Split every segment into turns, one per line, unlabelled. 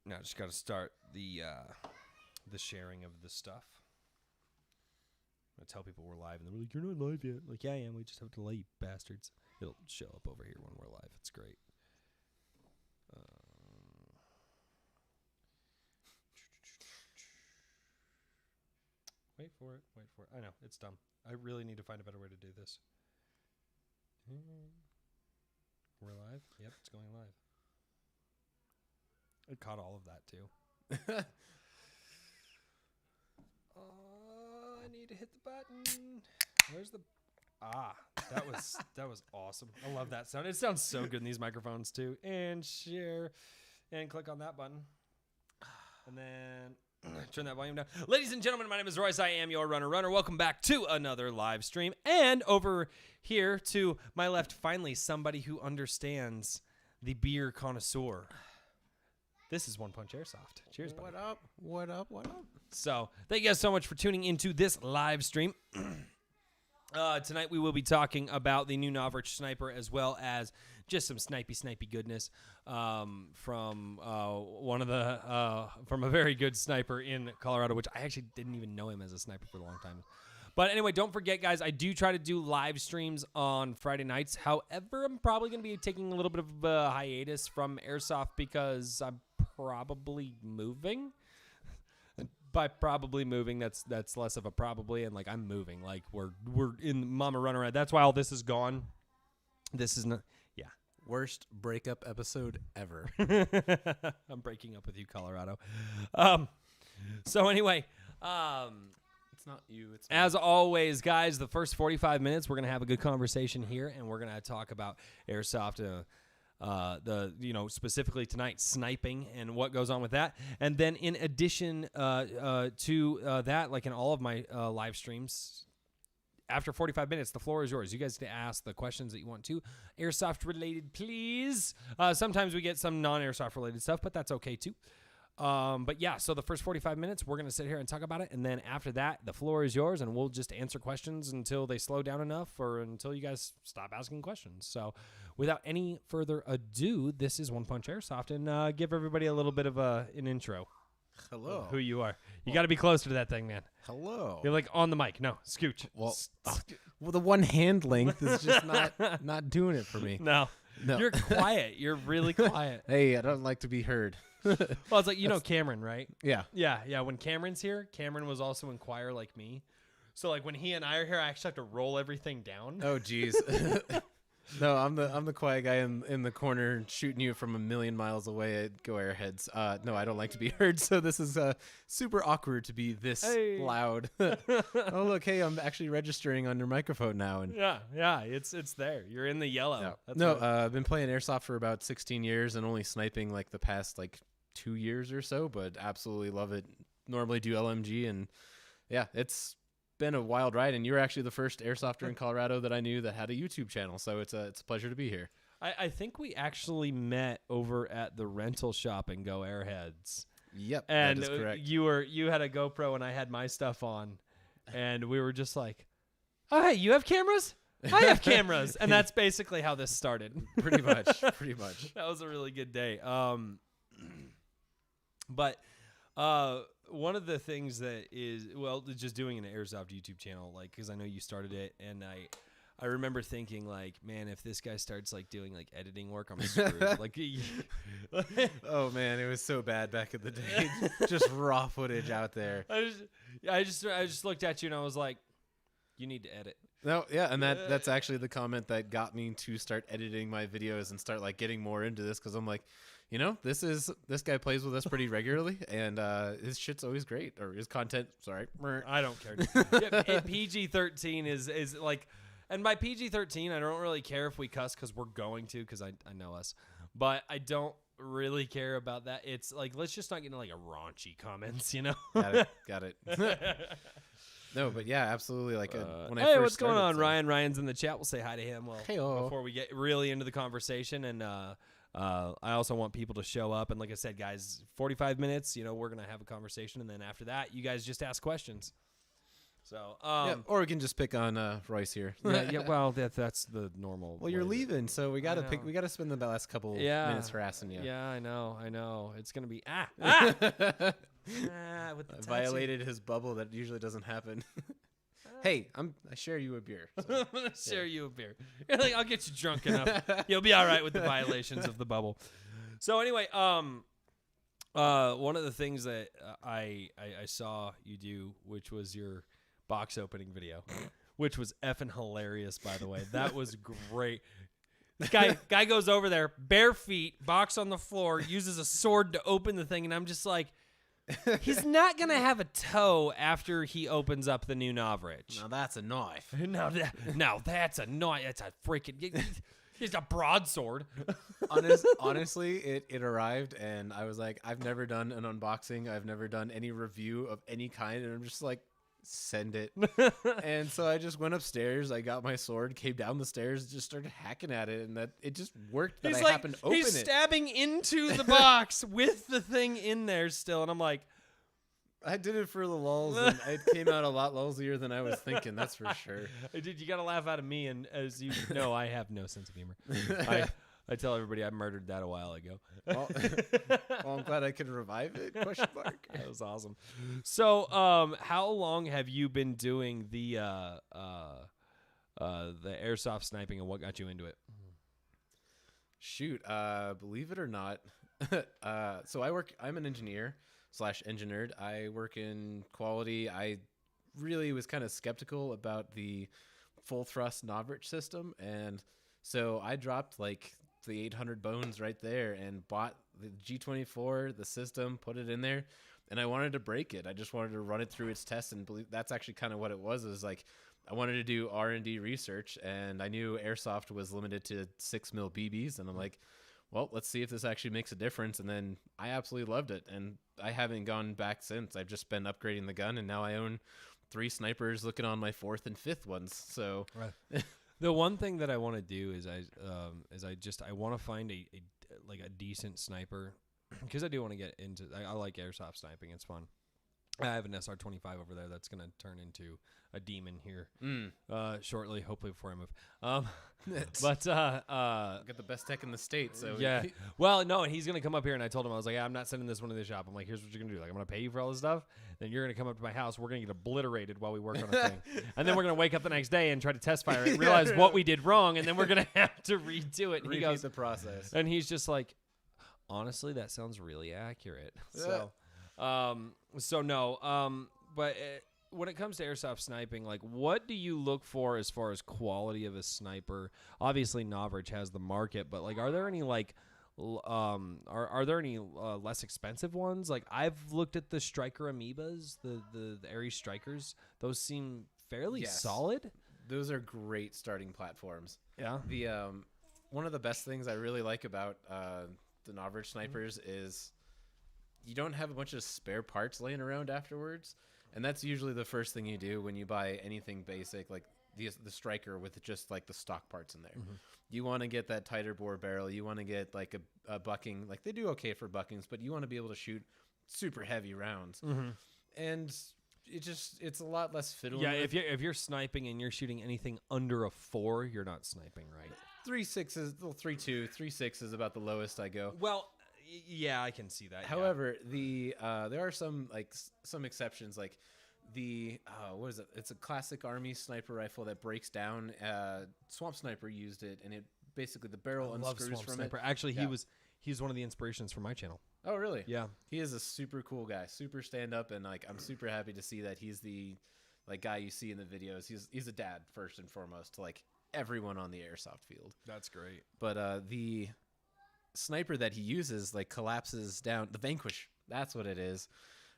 Now just got to start the sharing of the stuff. I tell people we're live, and they're like, "You're not live yet." Like, yeah, I am. We just have to delay, you bastards. It'll show up over here when we're live. It's great. Wait for it. Wait for it. I know. It's dumb. I really need to find a better way to do this. We're live? Yep, it's going live. It caught all of that, too. I need to hit the button. Where's the... that was awesome. I love that sound. It sounds so good in these microphones, too. And share. And click on that button. And then... turn that volume down. Ladies and gentlemen, my name is Royce. I am your runner. Welcome back to another live stream. And over here to my left, finally, somebody who understands the beer connoisseur. This is One Punch Airsoft. Cheers, buddy.
What up? What up? What up?
So, thank you guys so much for tuning into this live stream. Tonight we will be talking about the new Novritsch sniper, as well as just some snipey goodness from a very good sniper in Colorado, which I actually didn't even know him as a sniper for a long time. But anyway, don't forget, guys, I do try to do live streams on Friday nights. However, I'm probably going to be taking a little bit of a hiatus from Airsoft because I'm probably moving. By probably moving, that's less of a probably, and like I'm moving, like we're in Mama Runner Ride. That's why all this is gone. This is not, yeah.
Worst breakup episode ever.
I'm breaking up with you, Colorado. So anyway,
It's not you. It's
as always, guys, the first 45 minutes we're gonna have a good conversation here, and we're gonna talk about Airsoft. Specifically tonight, sniping and what goes on with that. And then in addition to that, like in all of my live streams, after 45 minutes, the floor is yours. You guys can ask the questions that you want to. Airsoft related, please. Sometimes we get some non-Airsoft related stuff, but that's okay too. But yeah, so the first 45 minutes, we're going to sit here and talk about it. And then after that, the floor is yours, and we'll just answer questions until they slow down enough or until you guys stop asking questions. So without any further ado, this is One Punch Airsoft, and give everybody a little bit of an intro.
Hello.
Who you are. You got to be closer to that thing, man.
Hello.
You're like on the mic. No, scooch.
Well, the one hand length is just not doing it for me.
No. You're quiet. You're really quiet.
Hey, I don't like to be heard.
Well, it's like, you know Cameron, right?
Yeah.
Yeah. When Cameron's here, Cameron was also in choir like me. So like when he and I are here, I actually have to roll everything down.
Oh, geez. No, I'm the quiet guy in the corner shooting you from a million miles away at Go Airheads. No, I don't like to be heard, so this is super awkward to be this loud. Oh, look, hey, I'm actually registering on your microphone now. And
yeah, it's there. You're in the yellow.
Yeah. I've been playing Airsoft for about 16 years and only sniping like the past 2 years or so, but absolutely love it. Normally do LMG, and yeah, it's been a wild ride, and you're actually the first Airsofter in Colorado that I knew that had a YouTube channel, so it's a pleasure to be here.
I think we actually met over at the rental shop in Go Airheads.
Yep,
and
that is correct.
You had a GoPro and I had my stuff on, and we were just like, oh, hey, you have cameras? I have cameras. And that's basically how this started.
Pretty much.
That was a really good day. But one of the things that is, well, just doing an Airsoft YouTube channel, like, because I know you started it, and I remember thinking, like, man, if this guy starts doing editing work, I'm screwed.
Oh man, it was so bad back in the day. Just raw footage out there.
I just looked at you and I was like, you need to edit.
No, yeah, and that's actually the comment that got me to start editing my videos and start getting more into this, because I'm like, this guy plays with us pretty regularly, and his shit's always great, or his content. Sorry,
I don't care. Yeah, PG-13 is like, and by PG-13, I don't really care if we cuss because we're going to, because I know us, but I don't really care about that. It's like, let's just not get into a raunchy comments,
Got it. No, but yeah, absolutely. When I
hey,
first
what's going on,
started,
Ryan? Ryan's in the chat. We'll say hi to him. Well,
hey-o.
Before we get really into the conversation, and I also want people to show up. And like I said, guys, 45 minutes. We're gonna have a conversation, and then after that, you guys just ask questions. So,
Yeah, or we can just pick on Royce here.
yeah. Well, that's the normal.
Well, you're
way that-
leaving, so we gotta
I know.
we gotta spend the last couple
Yeah.
minutes harassing you.
Yeah, I know. It's gonna be with the
Violated his bubble. That usually doesn't happen. Hey, I share you a beer. So.
I'm gonna share you a beer. You're like, I'll get you drunk enough. You'll be all right with the violations of the bubble. So anyway, one of the things that I saw you do, which was your box opening video, which was effing hilarious, by the way. That was great. This guy goes over there, bare feet, box on the floor, uses a sword to open the thing, and I'm just like, he's not gonna have a toe after he opens up the new Novritsch.
Now that's a knife.
Now that's a knife. That's a freaking. It's a broadsword.
Honestly, it arrived, and I was like, I've never done an unboxing. I've never done any review of any kind, and I'm just like, send it. And so I just went upstairs. I got my sword, came down the stairs, just started hacking at it, and that it just worked. That I happened to open it.
He's stabbing into the box with the thing in there still, and I'm like,
I did it for the lulz, and it came out a lot lulzier than I was thinking. That's for sure.
Dude, you got to laugh out of me, and as you know, I have no sense of humor. I tell everybody I murdered that a while ago.
Well, I'm glad I could revive it. Question mark.
That was awesome. So, how long have you been doing the airsoft sniping, and what got you into it?
Shoot, believe it or not, so I'm an engineer / engineered. I work in quality. I really was kind of skeptical about the full thrust Novritsch system, and so I dropped like the 800 bones right there and bought the G24, the system, put it in there, and I wanted to break it. I just wanted to run it through its tests, and believe that's actually kind of what it was. Is like I wanted to do R&D research, and I knew airsoft was limited to 6mm BBs, and I'm like, well, let's see if this actually makes a difference. And then I absolutely loved it, and I haven't gone back since. I've just been upgrading the gun, and now I own 3 snipers, looking on my 4th and 5th ones. So
right. The one thing that I want to do is I want to find a decent sniper, because I do want to get into. I like airsoft sniping. It's fun. I have an SR-25 over there that's going to turn into a demon here shortly, hopefully before I move. But
got the best tech in the state. So
yeah. Well, no, and he's going to come up here, and I told him, I was like, I'm not sending this one to the shop. I'm like, here's what you're going to do. Like, I'm going to pay you for all this stuff. Then you're going to come up to my house. We're going to get obliterated while we work on a thing. And then we're going to wake up the next day and try to test fire it, realize what we did wrong, and then we're going to have to redo it. And he goes,
the process.
And he's just like, honestly, that sounds really accurate. So, but when it comes to airsoft sniping, like, what do you look for as far as quality of a sniper? Obviously, Novritsch has the market, but like, are there any like, are there any less expensive ones? Like, I've looked at the Striker Amoebas, the Aries Strikers. Those seem fairly solid.
Those are great starting platforms.
Yeah.
The one of the best things I really like about the Novritsch snipers is you don't have a bunch of spare parts laying around afterwards, and that's usually the first thing you do when you buy anything basic like the Striker with just like the stock parts in there. Mm-hmm. You want to get that tighter bore barrel. You want to get like a bucking. Like, they do okay for buckings, but you want to be able to shoot super heavy rounds. Mm-hmm. And it's a lot less fiddling.
Yeah, if you're sniping and you're shooting anything under a 4, you're not sniping right.
3.6 is 3.2, 3.6 is about the lowest I go.
Well, yeah, I can see that.
However, there are some exceptions, like the what is it? It's a classic Army sniper rifle that breaks down. Swamp Sniper used it, and it basically the barrel unscrews from
Sniper.
it.
Actually, he's one of the inspirations for my channel.
Oh, really?
Yeah.
He is a super cool guy, super stand up, and like I'm super happy to see that he's the like guy you see in the videos. He's a dad first and foremost to like everyone on the airsoft field.
That's great.
But the sniper that he uses like collapses down. The Vanquish, that's what it is.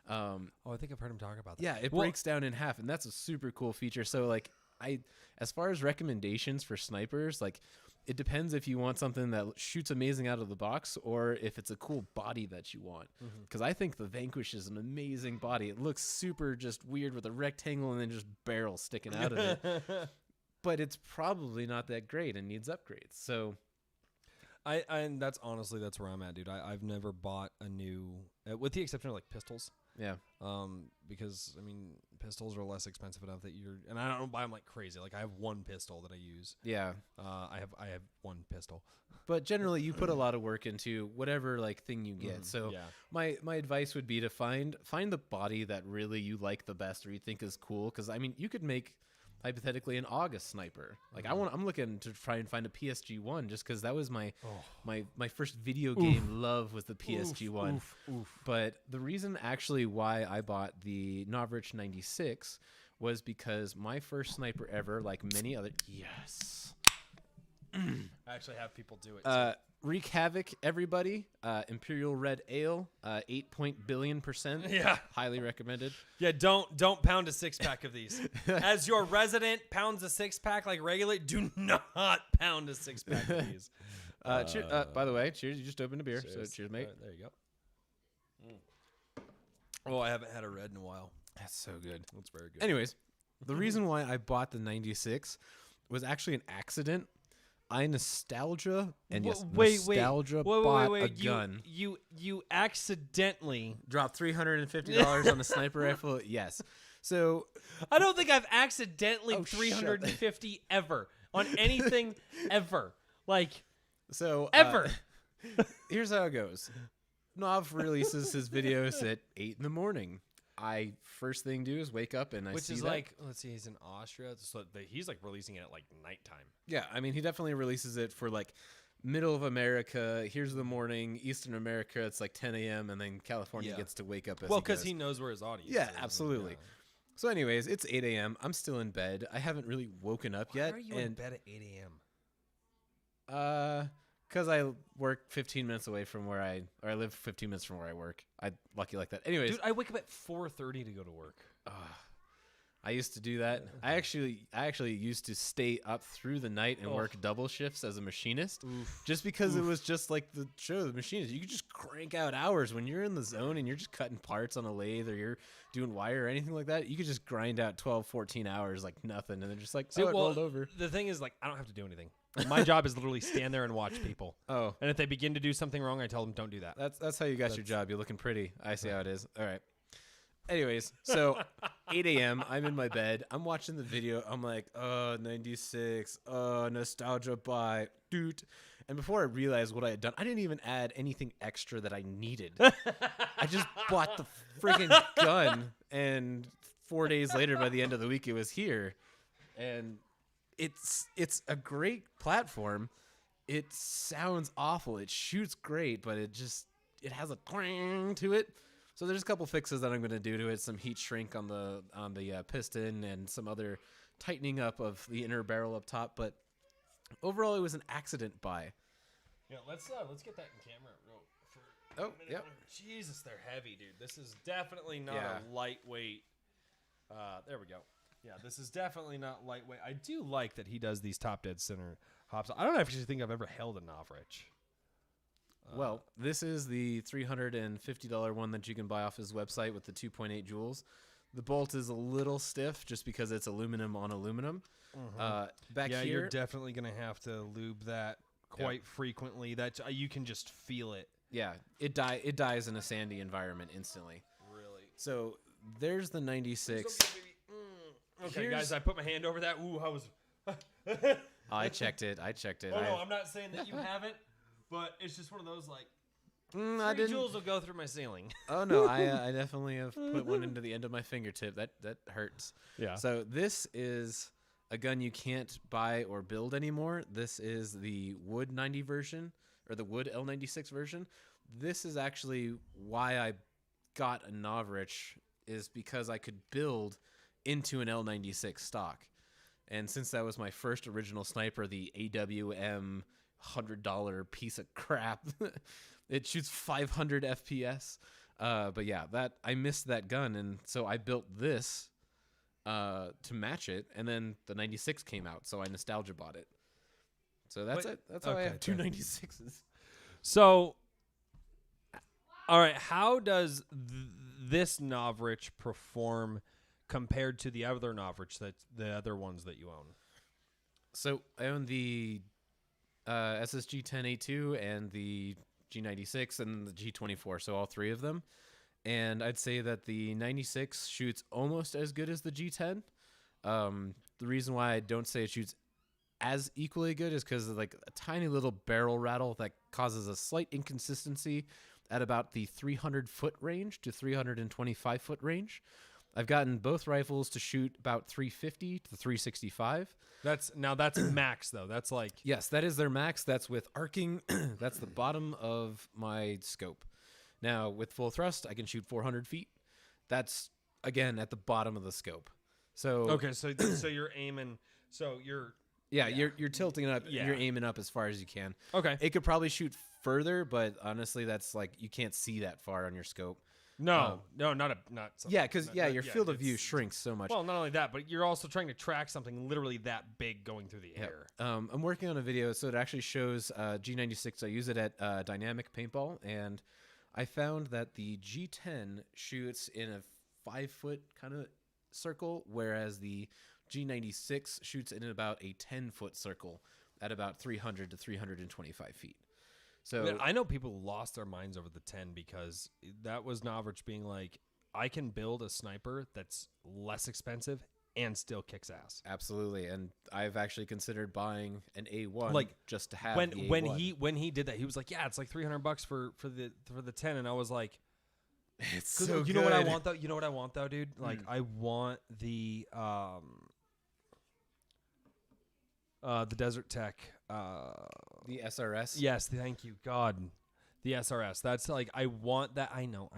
I think I've heard him talk about that.
Yeah, it breaks down in half, and that's a super cool feature. So like as far as recommendations for snipers, like it depends if you want something that shoots amazing out of the box or if it's a cool body that you want. Because I think the Vanquish is an amazing body. It looks super just weird with a rectangle and then just barrels sticking out of it. But it's probably not that great and needs upgrades. So
And that's where I'm at, dude. I've never bought a new, with the exception of like pistols.
Yeah.
Because I mean, pistols are less expensive enough that and I don't buy them like crazy. Like I have one pistol that I use.
Yeah.
I have one pistol.
But generally, you put a lot of work into whatever like thing you get. So
yeah.
my advice would be to find the body that really you like the best or you think is cool. Because I mean, you could make hypothetically an August sniper. Like I'm looking to try and find a PSG one just because that was my first video game love was the PSG one. But the reason actually why I bought the Novritsch 96 was because my first sniper ever, like many other,
I actually have people do it.
Wreak havoc, everybody. Imperial Red Ale, 8 billion%.
Yeah,
highly recommended.
Yeah, don't pound a 6-pack of these. As your resident pounds a 6-pack like regular, do not pound a 6-pack of these.
By the way, cheers! You just opened a beer, so cheers, mate.
Right, there you go. Oh, I haven't had a red in a while.
That's so good.
That's very good.
Anyways, the reason why I bought the 96 was actually an accident. I nostalgia and bought a gun.
You accidentally
dropped $350 on a sniper rifle. Yes. So
I don't think I've accidentally $350 ever on anything ever. Like ever.
Here's how it goes. Nov releases his videos at 8 in the morning. I first thing do is wake up and I see
Which is
that.
like, let's see, he's in Austria, so he's like releasing it at like nighttime.
Yeah, I mean, he definitely releases it for like middle of America. Here's the morning. Eastern America, it's like 10 a.m. and then California gets to wake up.
Because he knows where his audience is.
Yeah, absolutely. So, anyways, it's 8 a.m. I'm still in bed. I haven't really woken up yet.
Why are you in bed at 8 a.m.?
Because I work 15 minutes away from where I live 15 minutes from where I work. I'm lucky like that. Anyways.
Dude, I wake up at 4:30 to go to work.
I used to do that. I actually used to stay up through the night and work double shifts as a machinist. Just because it was just like the show, The Machinist. You could just crank out hours when you're in the zone and you're just cutting parts on a lathe or you're doing wire or anything like that. You could just grind out 12, 14 hours like nothing. And they're just like, it rolled over.
The thing is, like, I don't have to do anything. My job is literally stand there and watch people.
Oh.
And if they begin to do something wrong, I tell them, don't do that.
That's how you got your job. You're looking pretty. I see how it is. All right. Anyways, so 8 a.m. I'm in my bed. I'm watching the video. I'm like, 96. Nostalgia buy. Dude. And before I realized what I had done, I didn't even add anything extra that I needed. I just bought the freaking gun. And 4 days later, by the end of the week, it was here. And it's a great platform. It sounds awful. It shoots great, but it has a twang to it. So there's a couple fixes that I'm going to do to it. Some heat shrink on the piston and some other tightening up of the inner barrel up top. But overall, it was an accident buy.
Yeah, let's get that in camera.
Yeah.
Jesus, they're heavy, dude. This is definitely not a lightweight. There we go. Yeah, this is definitely not lightweight. I do like that he does these top dead center hops. I don't actually think I've ever held a Novritsch.
Well, this is the $350 one that you can buy off his website with the 2.8 joules. The bolt is a little stiff just because it's aluminum on aluminum. Back here,
you're definitely going to have to lube that quite frequently. That you can just feel it.
Yeah, it dies in a sandy environment instantly.
Really?
So there's the 96.
Okay, guys, I put my hand over that. Ooh, I was...
I checked it.
Oh, no, I'm not saying that you haven't, but it's just one of those, like, 3 joules will go through my ceiling.
Oh, no, I definitely have put one into the end of my fingertip. That hurts.
Yeah.
So this is a gun you can't buy or build anymore. This is the Wood 90 version, or the Wood L96 version. This is actually why I got a Novritsch, is because I could build into an L96 stock. And since that was my first original sniper, the AWM $100 piece of crap, it shoots 500 FPS. But yeah, I missed that gun, and so I built this to match it, and then the 96 came out, so I nostalgia bought it. So that's it. That's how I have two 96s.
So, all right, how does this Novritsch perform compared to the other Novritsch, the other ones that you own?
So I own the SSG 10A2 and the G96 and the G24, so all three of them. And I'd say that the 96 shoots almost as good as the G10. The reason why I don't say it shoots as equally good is because of like a tiny little barrel rattle that causes a slight inconsistency at about the 300-foot range to 325-foot range. I've gotten both rifles to shoot about 350 to 365.
That's max though. That's like
Yes, that is their max. That's with arcing. That's the bottom of my scope. Now with full thrust, I can shoot 400 feet. That's again at the bottom of the scope. So
okay, so you're aiming. So you're
you're tilting it up.
Yeah.
You're aiming up as far as you can.
okay.
It could probably shoot further, but honestly, that's like you can't see that far on your scope.
No, not something.
Yeah, because
Not-
your field of view
it's-
shrinks so much.
Well, not only that, but you're also trying to track something literally that big going through the air.
I'm working on a video, so it actually shows G96. I use it at Dynamic Paintball, and I found that the G10 shoots in a 5-foot kind of circle, whereas the G96 shoots in about a 10-foot circle at about 300 to 325 feet. So
Man, I know people lost their minds over the 10 because that was Novritsch being like, I can build a sniper that's less expensive and still kicks ass.
absolutely, and I've actually considered buying an A1
Like,
just to have
When
the
when
A1.
when he did that, he was like, yeah, it's like $300 for the 10, and I was like,
It's
'cause
so
you know what I
good.
want though? You know what I want though, dude? Like I want the Desert Tech
The SRS.
yes, thank you. God. The SRS. That's like I want that. I know.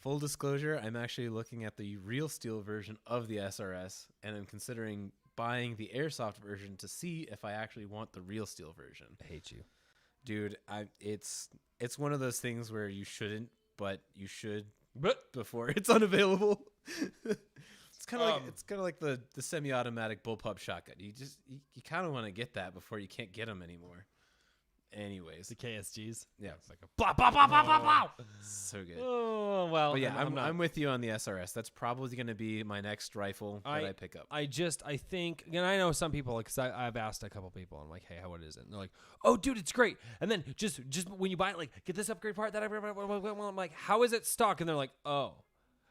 Full disclosure, I'm actually looking at the real steel version of the SRS, and I'm considering buying the Airsoft version to see if I actually want the real steel version.
I hate you.
Dude, it's one of those things where you shouldn't, but you should
But
before it's unavailable. It's kind of
Um,
like the semi-automatic bullpup shotgun. You kind of want to get that before you can't get them anymore. Anyways,
the KSGs.
yeah,
It's like a blah blah blah blah blah blah.
so good.
Oh well.
But yeah,
I'm not.
I'm with you on the SRS. That's probably going to be my next rifle that I pick up.
I think, and I know some people, because I've asked a couple people, I'm like, hey, what is it? And they're like, oh, dude, it's great. And then just when you buy it, like, get this upgrade part, that upgrade part. I'm like, how is it stock? And they're like, oh.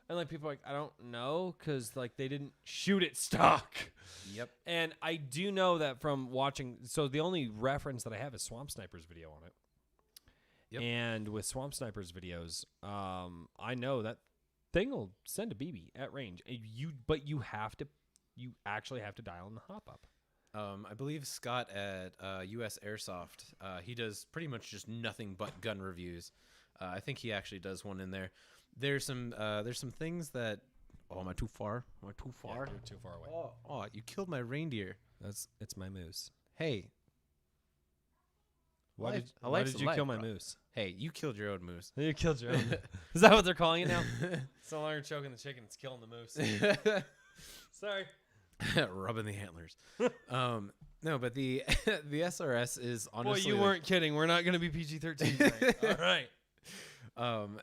And like people are like, I don't know, because like they didn't shoot it stock.
Yep.
And I do know that from watching, so the only reference that I have is Swamp Sniper's video on it.
Yep.
And with Swamp Sniper's videos, I know that thing will send a BB at range. But you actually have to dial in the hop up.
I believe Scott at US Airsoft, he does pretty much just nothing but gun reviews. I think he actually does one in there. There's some things that. Oh, am I too far?
Yeah, you're too far away.
Oh, you killed my reindeer.
It's my moose.
Hey.
Why
Life-
did,
a
why
life's
did
a
you
life,
kill my
bro.
moose?
Hey, you killed your own moose.
You killed your own. Is that what they're calling it now? It's no longer choking the chicken; it's killing the moose. Sorry.
Rubbing the antlers. No, but the the SRS is honestly.
Boy, you weren't kidding. We're not going to be PG-13 tonight. All right.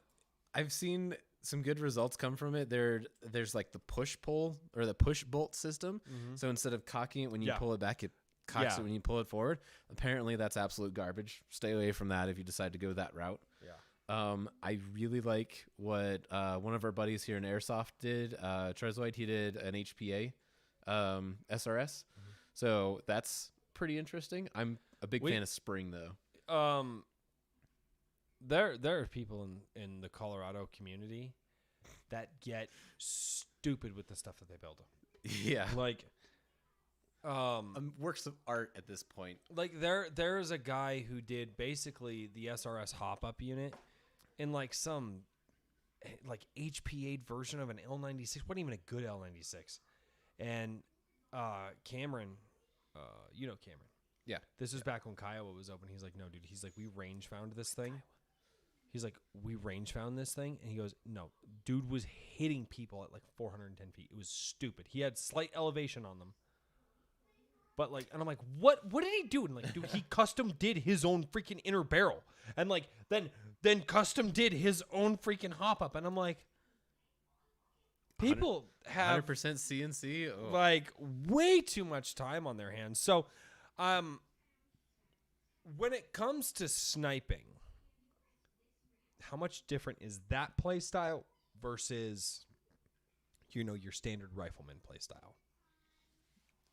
I've seen some good results come from it. There's like the push pull or the push bolt system. So instead of cocking it when you
Yeah.
pull it back, it cocks
Yeah.
it when you pull it forward. Apparently, that's absolute garbage. Stay away from that if you decide to go that route.
Yeah.
I really like what one of our buddies here in Airsoft did. Trezoid, he did an HPA SRS. So that's pretty interesting. I'm a big fan of Spring though.
There are people in the Colorado community that get stupid with the stuff that they build.
Yeah.
Like
Works of art at this point.
like there is a guy who did basically the SRS hop up unit in like some like HPA version of an L96. Wasn't even a good L96. And Cameron, you know Cameron.
Yeah.
This was back when Kiowa was open. He's like, no, dude. He's like, we range found this thing. He's like, we range found this thing. And he goes, no, dude was hitting people at like 410 feet. It was stupid. He had slight elevation on them. But like, and I'm like, what did he do? And like, dude, he custom did his own freaking inner barrel. And like, then custom did his own freaking hop up. And I'm like, people have
100% CNC. Oh.
like way too much time on their hands. So, When it comes to sniping, how much different is that play style versus, your standard rifleman play style?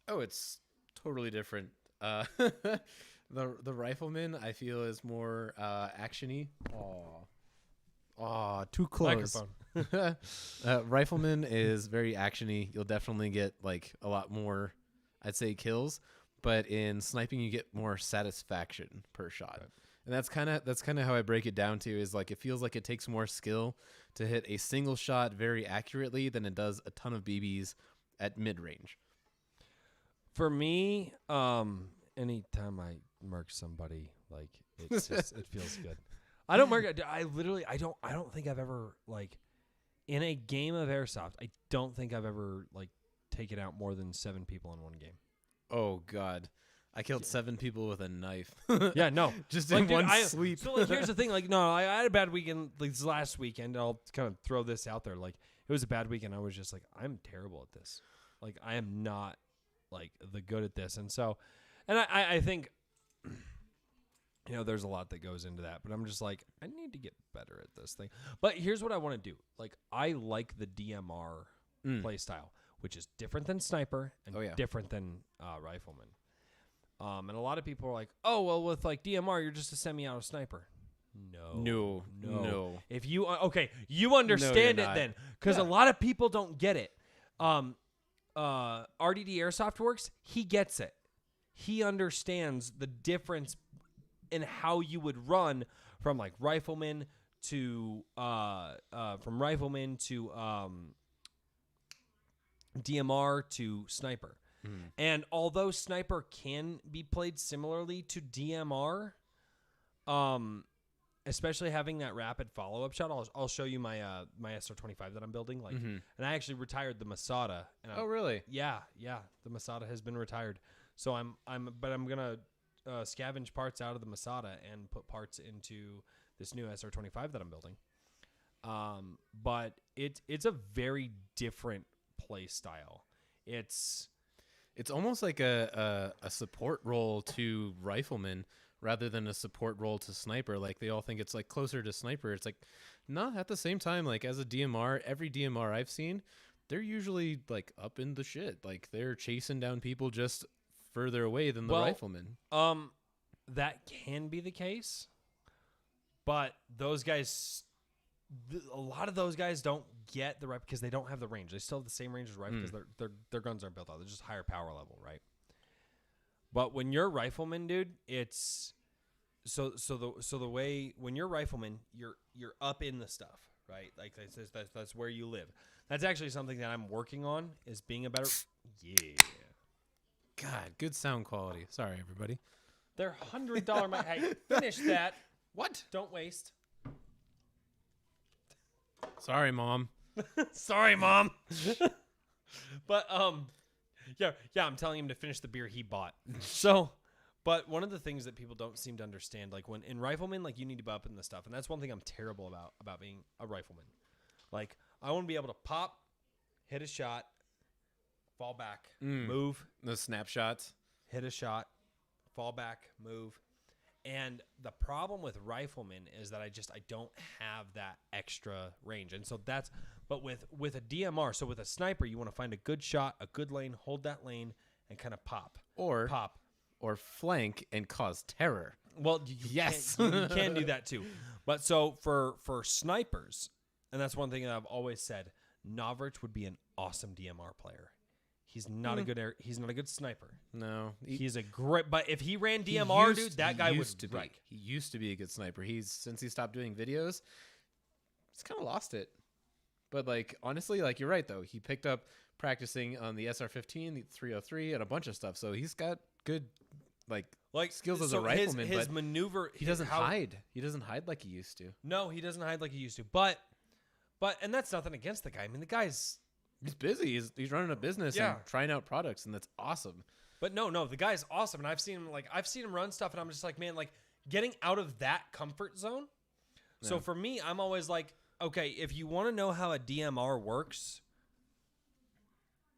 Oh, it's totally different. The rifleman I feel is more actiony. Oh, too close.
Microphone.
Rifleman is very actiony. You'll definitely get like a lot more, I'd say, kills. But in sniping, you get more satisfaction per shot. Right. And that's kind of how I break it down to, is like it feels like it takes more skill to hit a single shot very accurately than it does a ton of BBs at mid range.
For me, anytime I murk somebody, like it's just it feels good. I don't murk. I don't think I've ever, like, in a game of Airsoft, I don't think I've ever like taken out more than 7 people in one game.
Oh God. I killed 7 people with a knife.
Yeah, no.
Just
like,
in one sweep.
So, like, here's the thing. Like, no, I had a bad weekend like, this last weekend. I'll kind of throw this out there. Like, it was a bad weekend. I was just like, I'm terrible at this. Like, I am not, like, the good at this. And so, and I think, there's a lot that goes into that. But I'm just like, I need to get better at this thing. But here's what I want to do. Like, I like the DMR play style, which is different than sniper and different than rifleman. And a lot of people are like, oh, well, with like DMR, you're just a semi-auto sniper. No. If you, you understand it then. Because a lot of people don't get it. RDD Airsoft Works, he gets it. He understands the difference in how you would run from like rifleman to, DMR to sniper. And although sniper can be played similarly to DMR, especially having that rapid follow-up shot, I'll show you my my SR25 that I'm building. Like, and I actually retired the Masada. And
really?
Yeah. The Masada has been retired. So I'm gonna scavenge parts out of the Masada and put parts into this new SR25 that I'm building. But it's a very different play style. It's
almost like a support role to rifleman rather than a support role to sniper. Like, they all think it's like closer to sniper. It's like, no, at the same time, like as a DMR, every DMR I've seen, they're usually like up in the shit. Like, they're chasing down people just further away than the rifleman.
That can be the case, but those guys, a lot of those guys don't get the right because they don't have the range. They still have the same range as rifle because their guns aren't built out. They're just higher power level, right? But when you're rifleman, dude, it's so the way when you're rifleman, you're up in the stuff, right? Like that's where you live. That's actually something that I'm working on, is being a better. Yeah.
God, good sound quality. Sorry, everybody.
They're $100 mic. Hey, finish that.
What?
Don't waste.
Sorry, Mom.
Sorry, Mom. But yeah, I'm telling him to finish the beer he bought. So, but one of the things that people don't seem to understand, like when in rifleman, like you need to be up in the stuff, and that's one thing I'm terrible about being a rifleman. Like, I want to be able to pop, hit a shot, fall back, move.
Those snapshots.
Hit a shot, fall back, move. And the problem with riflemen is that I don't have that extra range. And so but with a DMR, so with a sniper, you want to find a good shot, a good lane, hold that lane, and kind of pop.
Or flank and cause terror.
Well, yes. You can do that too. But so for snipers, and that's one thing that I've always said, Novritsch would be an awesome DMR player. He's not a good he's not a good sniper.
No.
He's a great, but if he ran DMR, dude, that guy would break.
He used to be a good sniper. Since he stopped doing videos, he's kind of lost it. But like, honestly, like, you're right though. He picked up practicing on the SR15, the 303, and a bunch of stuff. So he's got good like skills as a rifleman.
His maneuver,
he doesn't hide. He doesn't hide like he used to.
No, he doesn't hide like he used to. But and that's nothing against the guy. I mean, the guy's
He's busy. He's running a business and trying out products, and that's awesome.
But no, the guy's awesome, and I've seen him run stuff, and I'm just like, man, like getting out of that comfort zone. Yeah. So for me, I'm always like, okay, if you want to know how a DMR works,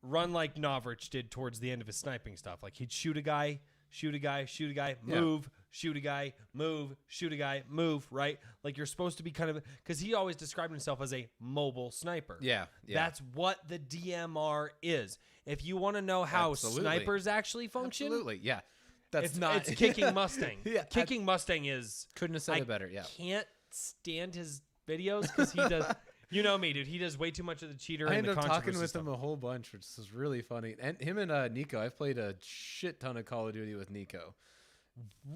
run like Novritsch did towards the end of his sniping stuff. Like, he'd shoot a guy, shoot a guy,
Yeah.
move, shoot a guy, move, shoot a guy, move, right? Like you're supposed to be kind of, because he always described himself as a mobile sniper.
Yeah.
That's what the DMR is. If you want to know how
Absolutely.
snipers actually function,
Absolutely. Yeah. That's
it's
not
it's Kicking Mustang.
Yeah,
Kicking Mustang is.
couldn't have said it better. Yeah.
Can't stand his videos because he does. You know me, dude. He does way too much of the cheater.
I
and
ended
the
up talking with
stuff.
him a whole bunch, which is really funny. And him and Nico, I've played a shit ton of Call of Duty with Nico.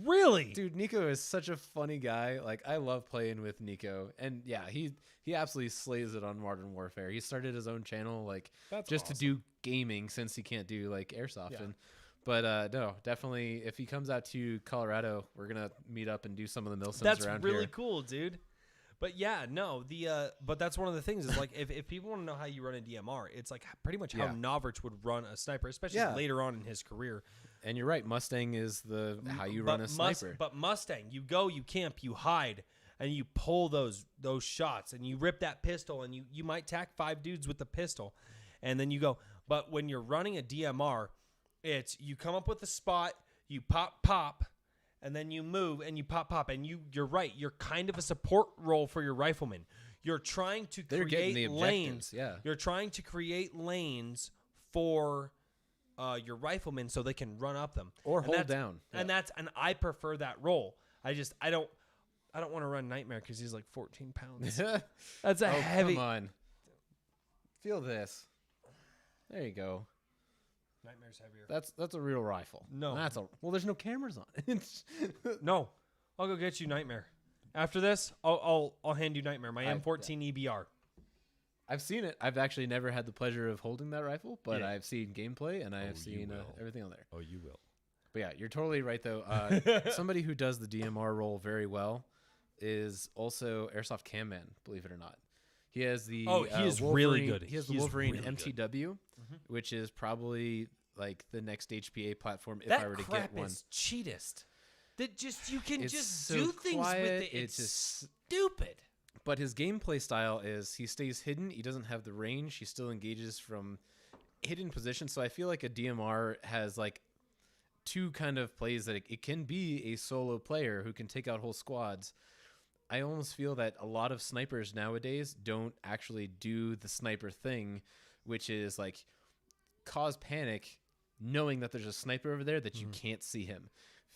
Really,
Dude, Nico is such a funny guy. Like, I love playing with Nico. And yeah, he absolutely slays it on Modern Warfare. He started his own channel, like,
That's
just
awesome.
to do gaming since he can't do like Airsoft.
Yeah.
But no, definitely if he comes out to Colorado, we're gonna meet up and do some of the milsims
That's
around
really
here.
cool, dude. But yeah, no, but that's one of the things is like if people want to know how you run a DMR, it's like pretty much how
Yeah.
Novritsch would run a sniper, especially
Yeah.
later on in his career.
And you're right, Mustang is the how you run a sniper.
But Mustang, you go, you camp, you hide, and you pull those shots, and you rip that pistol, and you might tack 5 dudes with the pistol, and then you go. But when you're running a DMR, it's you come up with a spot, you pop, and then you move and you pop, and you're right. You're kind of a support role for your riflemen. You're trying to
They're getting
create
the
lanes.
objectives, yeah.
You're trying to create lanes for your riflemen so they can run up them
Or
And
hold
that's-
down.
And I prefer that role. I don't want to run Nightmare because he's like 14 pounds. That's a heavy.
Come on. Feel this. There you go.
Nightmare's heavier.
That's a real rifle.
No.
Well, there's no cameras on it.
No, I'll go get you Nightmare. After this, I'll hand you Nightmare. My M14 EBR.
I've seen it. I've actually never had the pleasure of holding that rifle, but
Yeah.
I've seen gameplay and I have seen
will.
everything on there.
Oh, you will.
But yeah, you're totally right though. Somebody who does the DMR role very well is also Airsoft Cam Man, believe it or not. He has the
He is really
Wolverine-
good.
He has the
He is
Wolverine
really good.
MTW, which is probably like the next HPA platform if
That
I were to
crap
get one.
is cheatist. That just you can
It's
just
so
do things
quiet,
with it.
it's
It's
just-
stupid.
But his gameplay style is he stays hidden. He doesn't have the range. He still engages from hidden positions. So I feel like a DMR has like two kind of plays that it can be a solo player who can take out whole squads. I almost feel that a lot of snipers nowadays don't actually do the sniper thing, which is like cause panic knowing that there's a sniper over there that you can't see him.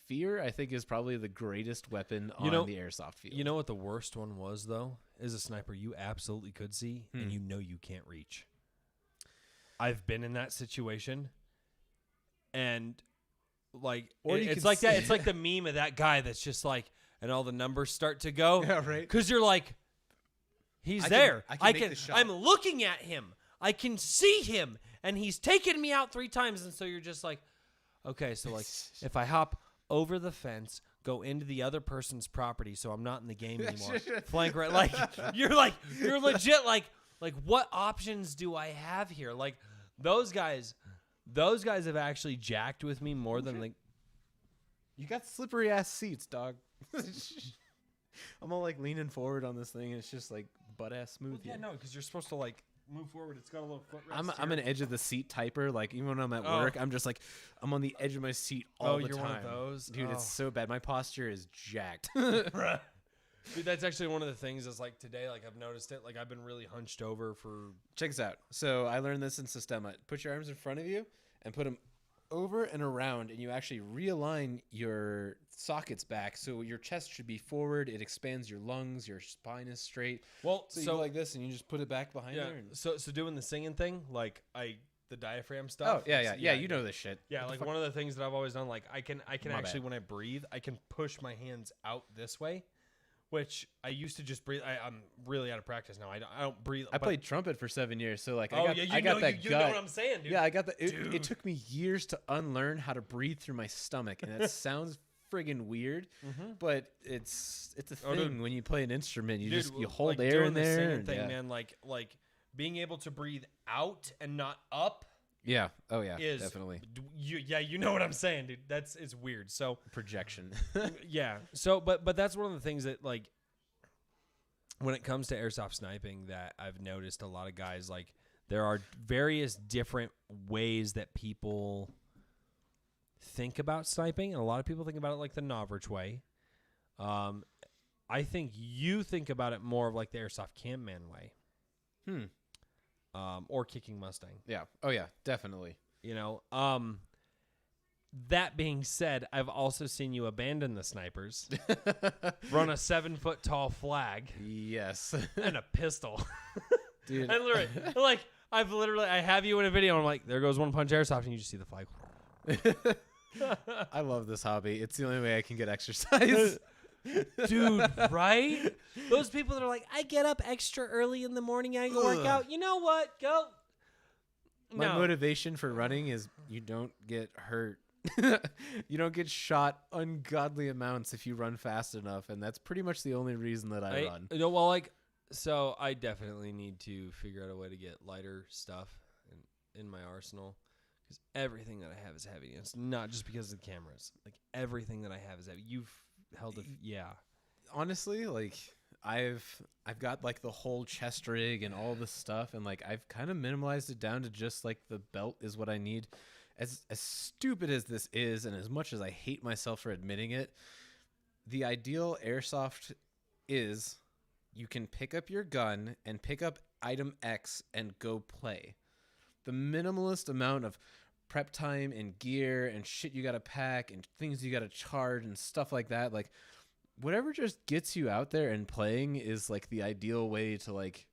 Fear, I think, is probably the greatest weapon on the airsoft field.
You know what the worst one was though? Is a sniper you absolutely could see and you know you can't reach. I've been in that situation, and like it's like that. It's like the meme of that guy that's just like, and all the numbers start to go.
Yeah, right.
Because you're like, he's there.
I can make the shot.
I'm looking at him. I can see him, and he's taken me out 3 times. And so you're just like, okay, so like if I hop over the fence, go into the other person's property, so I'm not in the game anymore. Flank right, like you're legit like what options do I have here? Like those guys have actually jacked with me more than like.
You got slippery ass seats, dog. I'm all like leaning forward on this thing, and it's just like butt ass smooth.
Yeah,
here.
no, because you're supposed to like move forward. It's got a little footrest.
I'm an edge of the seat typer. Like even when I'm at
Oh.
work, I'm just like I'm on the edge of my seat all the
you're
time.
one of those?
Dude.
Oh.
It's so bad. My posture is jacked.
Dude, that's actually one of the things is like today, like I've noticed it. Like I've been really hunched over for.
Check this out. So I learned this in Sistema. Put your arms in front of you and put them over and around, and you actually realign your sockets back. So your chest should be forward. It expands your lungs. Your spine is straight.
Well,
So you go like this, and you just put it back behind
yeah.
there. And...
So doing the singing thing, like the diaphragm stuff.
Oh yeah. You know this shit.
Yeah, like one of the things that I've always done, like I can actually
bad.
when I breathe, I can push my hands out this way, which I used to just breathe. I'm really out of practice now. I don't breathe.
I played trumpet for 7 years, so like
Oh
I
yeah,
got that
you
gut.
know what I'm saying, dude.
Yeah, I got that. It took me years to unlearn how to breathe through my stomach, and that sounds friggin' weird, but it's a thing
dude.
when you play an instrument. You
Dude,
just you hold
like,
air
doing
in
the
there.
singing
And,
thing,
yeah.
man. Like being able to breathe out and not up
Yeah. Oh yeah.
is
Definitely
you know what I'm saying, dude. It's weird. So
projection.
yeah. So but that's one of the things that like when it comes to airsoft sniping that I've noticed a lot of guys like there are various different ways that people think about sniping, and a lot of people think about it like the Novritsch way. I think you think about it more of like the Airsoft Cam Man way. Or Kicking Mustang.
Yeah. Oh yeah, definitely.
You know, that being said, I've also seen you abandon the snipers, run a 7-foot tall flag,
Yes.
and a pistol.
Dude.
And literally, like, I have you in a video, and I'm like, there goes One Punch Airsoft, and you just see the flag.
I love this hobby. It's the only way I can get exercise.
Dude, right? Those people that are like, I get up extra early in the morning, I go work out. You know what? Go.
My
No.
motivation for running is you don't get hurt. You don't get shot ungodly amounts if you run fast enough, and that's pretty much the only reason that I run.
You know, well, like, so I definitely need to figure out a way to get lighter stuff in my arsenal, because everything that I have is heavy. It's not just because of the cameras. Like, everything that I have is heavy. You've held it, yeah.
Honestly, like I've got like the whole chest rig and all this stuff, and like I've kind of minimalized it down to just like the belt is what I need. As stupid as this is, and as much as I hate myself for admitting it, the ideal airsoft is you can pick up your gun and pick up item X and go play. The minimalist amount of prep time and gear and shit you got to pack and things you got to charge and stuff like that, like whatever just gets you out there and playing is like the ideal way to like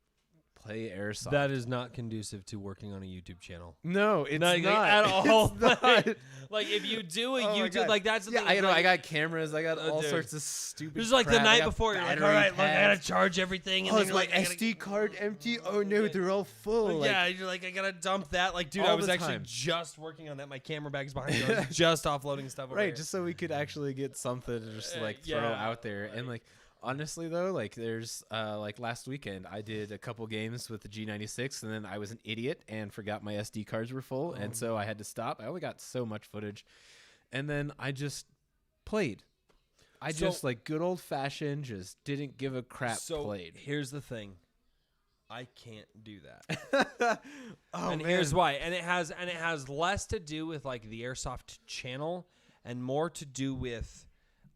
play airsoft.
That is not conducive to working on a YouTube channel.
No, it's not
at all.
It's not.
Like, if you do a
Oh my
YouTube,
God.
like, that's the
Yeah,
thing.
I know.
Like,
I got cameras. I got all
dude.
sorts of stupid.
This is like the
crap. I
night
got
before. You're like, all
battery
right, look, I gotta
packs.
charge everything. And
Oh,
then
is
you're
my
like, I gotta-
SD card empty? Oh no, they're all full. Like,
yeah, you're like, I gotta dump that. Like, dude,
all
I was
the
actually
time.
just working on that. My camera bag's behind me. I was just offloading stuff. Over
right,
here.
just so we could actually get something to just like throw
yeah,
out there.
right.
And like honestly though, like there's like last weekend I did a couple games with the G96, and then I was an idiot and forgot my SD cards were full, and so I had to stop. I only got so much footage, and then I just played. I
So-
just like good old fashioned, just didn't give a crap.
So
played.
here's the thing, I can't do that.
Oh
And
man.
here's why. And it has less to do with like the Airsoft channel and more to do with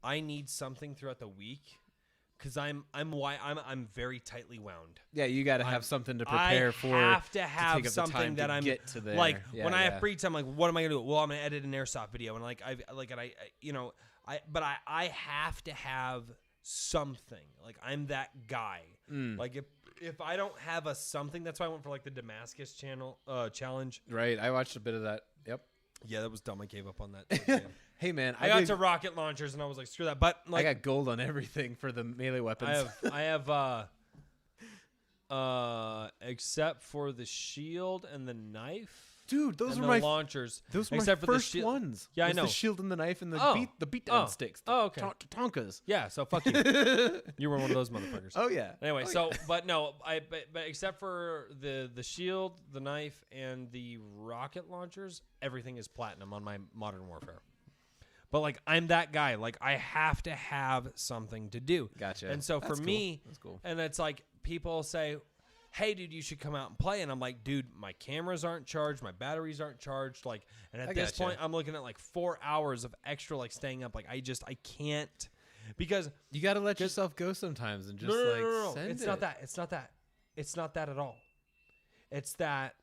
I need something throughout the week, because I'm very tightly wound.
Yeah, you got to have something to prepare for.
I have to
take
have
up the
something
time
that
to
I'm
get to there.
like
Yeah,
when I
yeah.
have free time. Like, what am I gonna do? Well, I'm gonna edit an Airsoft video, and like I have to have something. Like, I'm that guy. Like, if I don't have a something, that's why I went for like the Damascus challenge.
Right, I watched a bit of that. Yep.
Yeah, that was dumb. I gave up on that.
Hey man,
I got to rocket launchers, and I was like, screw that. But like,
I got gold on everything for the melee weapons.
I have except for the shield and the knife.
Dude, those
and
are
the
my
launchers.
those were
except
my
for the
first
shield.
ones.
Yeah, I
Was
know.
the shield and the knife and the
Oh.
beatdown
Oh.
sticks.
Oh, okay.
Tonkas.
Yeah, so fuck you. You were one of those motherfuckers.
Oh yeah.
Anyway,
Oh,
so
yeah.
but no, but except for the shield, the knife, and the rocket launchers, everything is platinum on my Modern Warfare. But like, I'm that guy. Like, I have to have something to do.
Gotcha.
And so for
That's cool.
me,
That's cool.
and it's like people say, "Hey, dude, you should come out and play." And I'm like, "Dude, my cameras aren't charged, my batteries aren't charged." Like, and at this
gotcha.
point, I'm looking at like 4 hours of extra like staying up. Like, I can't, because
You got to let yourself go sometimes and just
no.
send
It's
it.
not that. It's not that. It's not that at all. It's that.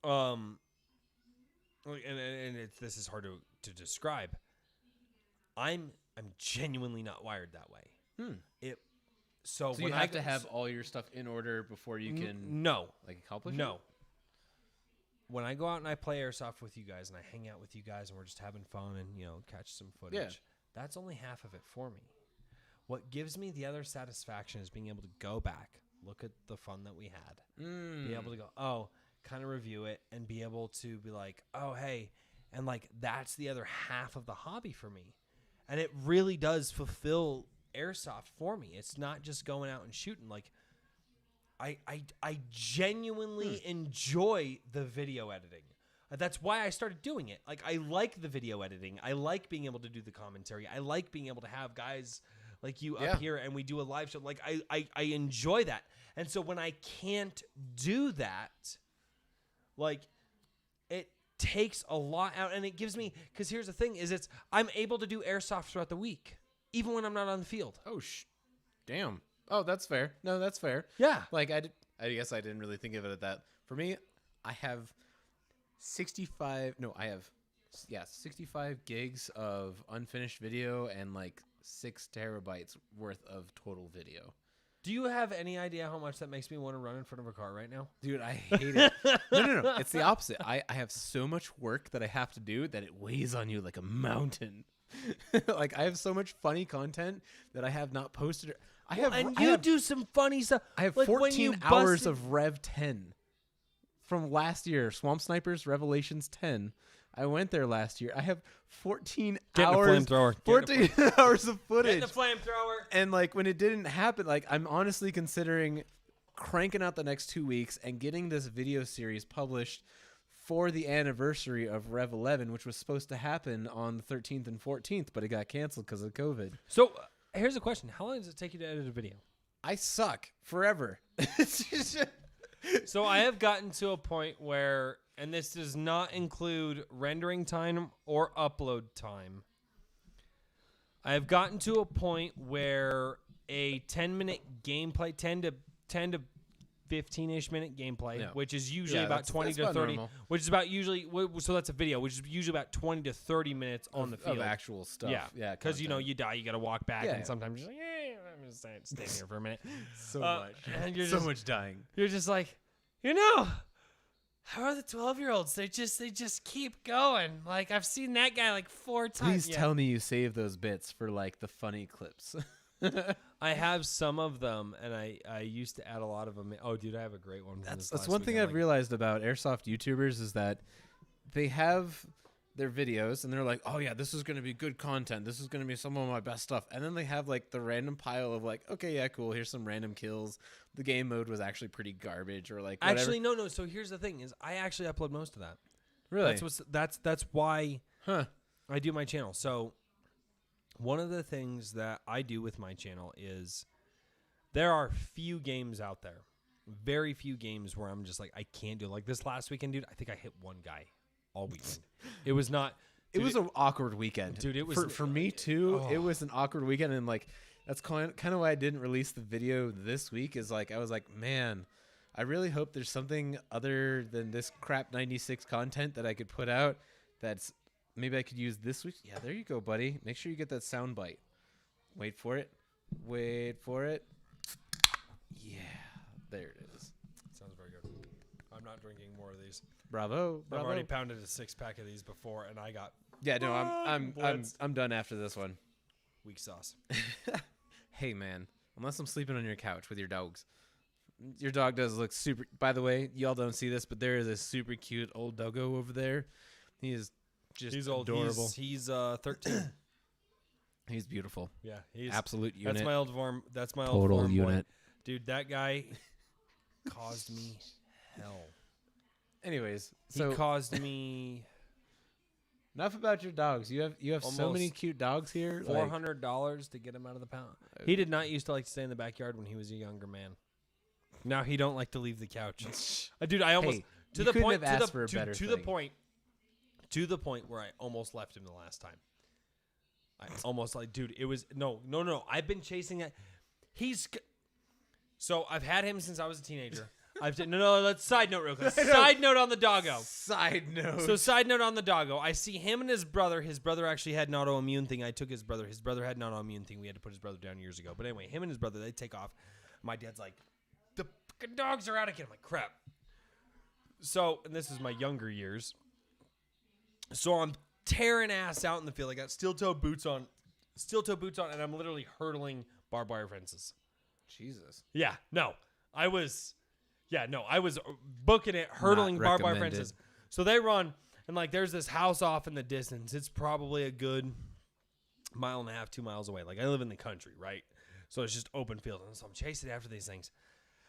And it's, this is hard to describe. I'm genuinely not wired that way. So
So
when
you
I
have to have all your stuff in order before you can
no.
like accomplish it?
No. When I go out and I play Airsoft with you guys and I hang out with you guys and we're just having fun and, catch some footage,
Yeah.
that's only half of it for me. What gives me the other satisfaction is being able to go back, look at the fun that we had, be able to go, kind of review it, and be able to be like, oh, hey, and like, that's the other half of the hobby for me. And it really does fulfill Airsoft for me. It's not just going out and shooting. Like, I genuinely enjoy the video editing. That's why I started doing it. Like, I like the video editing. I like being able to do the commentary. I like being able to have guys like you up here and we do a live show. Like, I enjoy that. And so when I can't do that, like, it takes a lot out, and it gives me, because here's the thing is I'm able to do airsoft throughout the week, even when I'm not on the field.
Oh, damn. Oh, that's fair. No, that's fair.
Yeah.
Like I guess I didn't really think of it at that. For me, I have 65 gigs of unfinished video and like 6 terabytes worth of total video.
Do you have any idea how much that makes me want to run in front of a car right now?
Dude, I hate it. No. It's the opposite. I have so much work that I have to do that it weighs on you like a mountain. Like, I have so much funny content that I have not posted.
You do some funny stuff.
I have
like
14 hours of Rev 10 from last year. Swamp Snipers Revelations 10. I went there last year. I have 14 hours. 14 hours of footage.
Get the flamethrower.
And like when it didn't happen, like I'm honestly considering cranking out the next 2 weeks and getting this video series published for the anniversary of Rev 11, which was supposed to happen on the 13th and 14th, but it got canceled because of COVID.
So here's a question. How long does it take you to edit a video?
I suck forever.
So I have gotten to a point where, and this does not include rendering time or upload time, I have gotten to a point where a 10-minute gameplay, 10 to 15-ish minute gameplay, which is usually about 20 to 30, which is about usually, so that's a video, which is usually about 20 to 30 minutes on the field.
Of actual stuff.
Yeah, because, you die, you got to walk back, and sometimes you're like, I'm just staying here for a minute.
So much.
And you're
so much dying.
You're just like, how are the 12-year-olds? They just keep going. Like, I've seen that guy like 4 times.
Please tell me you save those bits for like the funny clips.
I have some of them, and I used to add a lot of them. Oh, dude, I have a great one.
That's one thing I've realized about airsoft YouTubers is that they have their videos, and they're like, oh, yeah, this is going to be good content. This is going to be some of my best stuff. And then they have, like, the random pile of, like, okay, yeah, cool, here's some random kills. The game mode was actually pretty garbage or, like, whatever.
Actually, no. So here's the thing is I actually upload most of that.
Really?
That's why I do my channel. So one of the things that I do with my channel is there are few games out there, very few games where I'm just like, I can't do it. Like this last weekend, dude, I think I hit one guy all weekend. It was not.
Dude, it was an awkward weekend.
Dude, it was.
For me, too, it was an awkward weekend. And, like, that's kind of why I didn't release the video this week is, like, I was like, man, I really hope there's something other than this crap 96 content that I could put out that's maybe I could use this week. Yeah, there you go, buddy. Make sure you get that sound bite. Wait for it. Yeah, there it is.
Sounds very good. I'm not drinking more of these.
Bravo.
I've already pounded a 6-pack of these before, and I got.
Yeah, no, I'm done after this one.
Weak sauce.
Hey, man, unless I'm sleeping on your couch with your dogs. Your dog does look super. By the way, y'all don't see this, but there is a super cute old doggo over there. He is just adorable.
He's 13.
He's beautiful.
Yeah, he's
absolute unit.
That's my old form. That's my
total
old form
unit.
Boy. Dude, that guy caused me hell.
Anyways,
he caused me.
Enough about your dogs. You have so many cute dogs here.
$400 to get him out of the pound. He did not used to like to stay in the backyard when he was a younger man. Now he don't like to leave the couch. Dude, I almost to the point where I almost left him the last time. I almost dude, it was no. I've been chasing that. So I've had him since I was a teenager. Let's side note real quick. Side note on the doggo.
Side note.
So side note on the doggo. I see him and his brother. His brother actually had an autoimmune thing. I took his brother. His brother had an autoimmune thing. We had to put his brother down years ago. But anyway, him and his brother, they take off. My dad's like, the fucking dogs are out again. I'm like, crap. So, and this is my younger years. So I'm tearing ass out in the field. I got steel-toe boots on, and I'm literally hurdling barbed wire fences.
Jesus.
Yeah, no. I was booking it, hurdling barbed wire fences. So they run, and like there's this house off in the distance. It's probably a good 1.5 miles, 2 miles away. Like I live in the country, right? So it's just open field. And so I'm chasing after these things.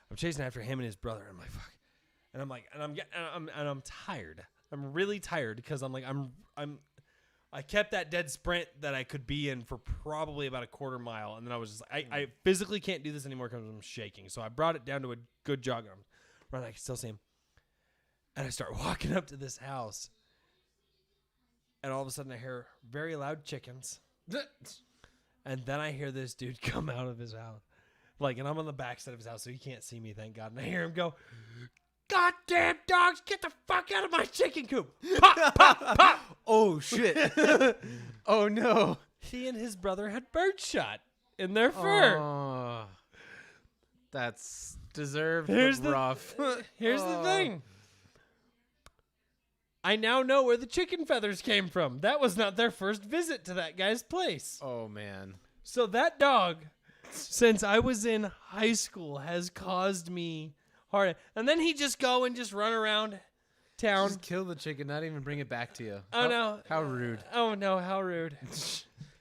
I'm chasing after him and his brother. And I'm like, fuck. And I'm tired. I'm really tired because I kept that dead sprint that I could be in for probably about a 1/4 mile. And then I was just like, I physically can't do this anymore because I'm shaking. So I brought it down to a good jog. I'm running. I can still see him. And I start walking up to this house. And all of a sudden I hear very loud chickens. And then I hear this dude come out of his house. Like, and I'm on the backside of his house, so he can't see me, thank God. And I hear him go, "Goddamn dogs, get the fuck out of my chicken coop." Pop, pop, pop.
Oh, shit. Oh, no.
He and his brother had birdshot in their fur.
Oh, that's deserved,
Here's
but rough.
Here's the thing. I now know where the chicken feathers came from. That was not their first visit to that guy's place.
Oh, man.
So that dog, since I was in high school, has caused me heartache. And then he just go and just run around town.
Just kill the chicken, not even bring it back to you.
Oh, no.
How rude.
Oh, no, how rude.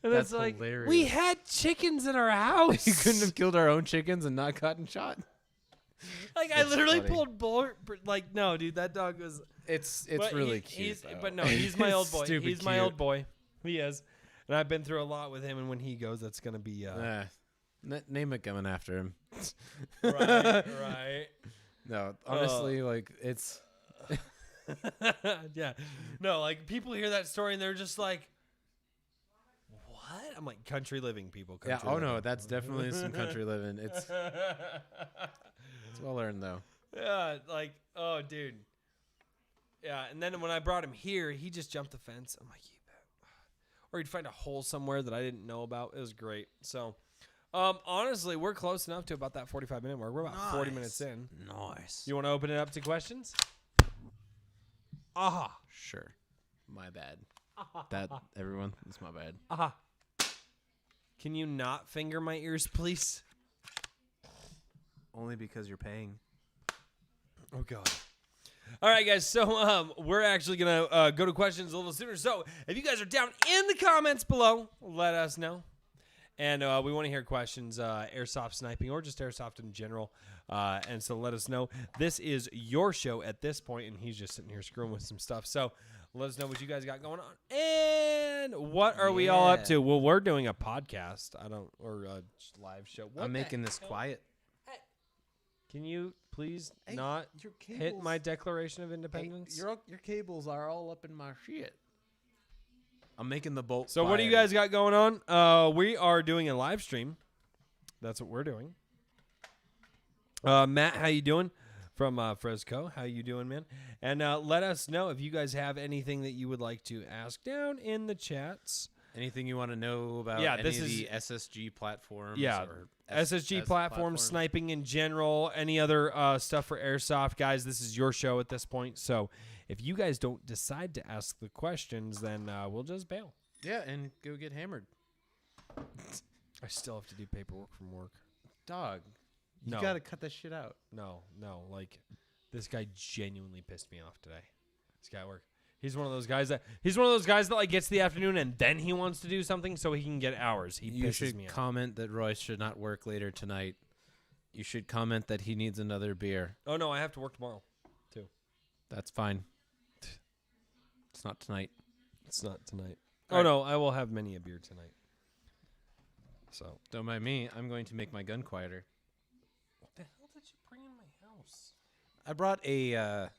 And
That's
it's like,
hilarious.
we had chickens in our house.
You couldn't have killed our own chickens and not gotten shot.
Like, I
That's
literally
funny.
pulled bull. Like, no, dude, that dog was.
It's
But
really
he's,
cute.
but no, he's my old boy.
Stupid
He's my
cute.
old boy. He is. And I've been through a lot with him, and when he goes, that's going to be.
Name it coming after him.
Right.
No, honestly, like, it's.
Yeah. No, like, people hear that story, and they're just like, what? I'm like, country living, people.
Yeah,
Country
oh
living.
no, that's definitely some country living. It's well earned, though.
Yeah, like, oh, dude. Yeah, and then when I brought him here, he just jumped the fence. I'm like, or he'd find a hole somewhere that I didn't know about. It was great. So, honestly, we're close enough to about that 45-minute mark. We're about 40 minutes in.
Nice.
You want to open it up to questions? Aha.
Sure. My bad. That, everyone, it's my bad.
Aha. Can you not finger my ears, please?
Only because you're paying.
Oh, God. All right, guys. So we're actually going to go to questions a little sooner. So if you guys are down in the comments below, let us know. And we want to hear questions, airsoft sniping or just airsoft in general. And so let us know. This is your show at this point, and he's just sitting here screwing with some stuff. So let us know what you guys got going on. And what are we all up to? Well, we're doing a podcast. Or a live show. What
I'm
the
making this
hell?
quiet.
Can you please
Hey,
not
your
hit my
cables-
Declaration of Independence?
Your cables are all up in my shit. I'm making the bolt.
So what do you guys got going on? We are doing a live stream. That's what we're doing. Matt, how you doing? From Fresco. How you doing, man? And let us know if you guys have anything that you would like to ask down in the chats.
Anything you want to know about any
this
of
is-
the SSG platforms?
Yeah,
or
SSG platforms, sniping in general, any other stuff for airsoft, guys. This is your show at this point. So if you guys don't decide to ask the questions, then we'll just bail.
Yeah, and go get hammered.
I still have to do paperwork from work.
Dog, you
No.
got to cut that shit out.
No. Like, this guy genuinely pissed me off today. This guy at work. He's one of those guys that like gets the afternoon and then he wants to do something so he can get hours. He
You
pisses
should
me off.
comment that Royce should not work later tonight. You should comment that he needs another beer.
Oh no, I have to work tomorrow.
That's fine. It's not tonight.
It's not tonight.
All
Oh
right.
no, I will have many a beer tonight. So
Don't mind me. I'm going to make my gun quieter.
what the hell did you bring in my house?
I brought a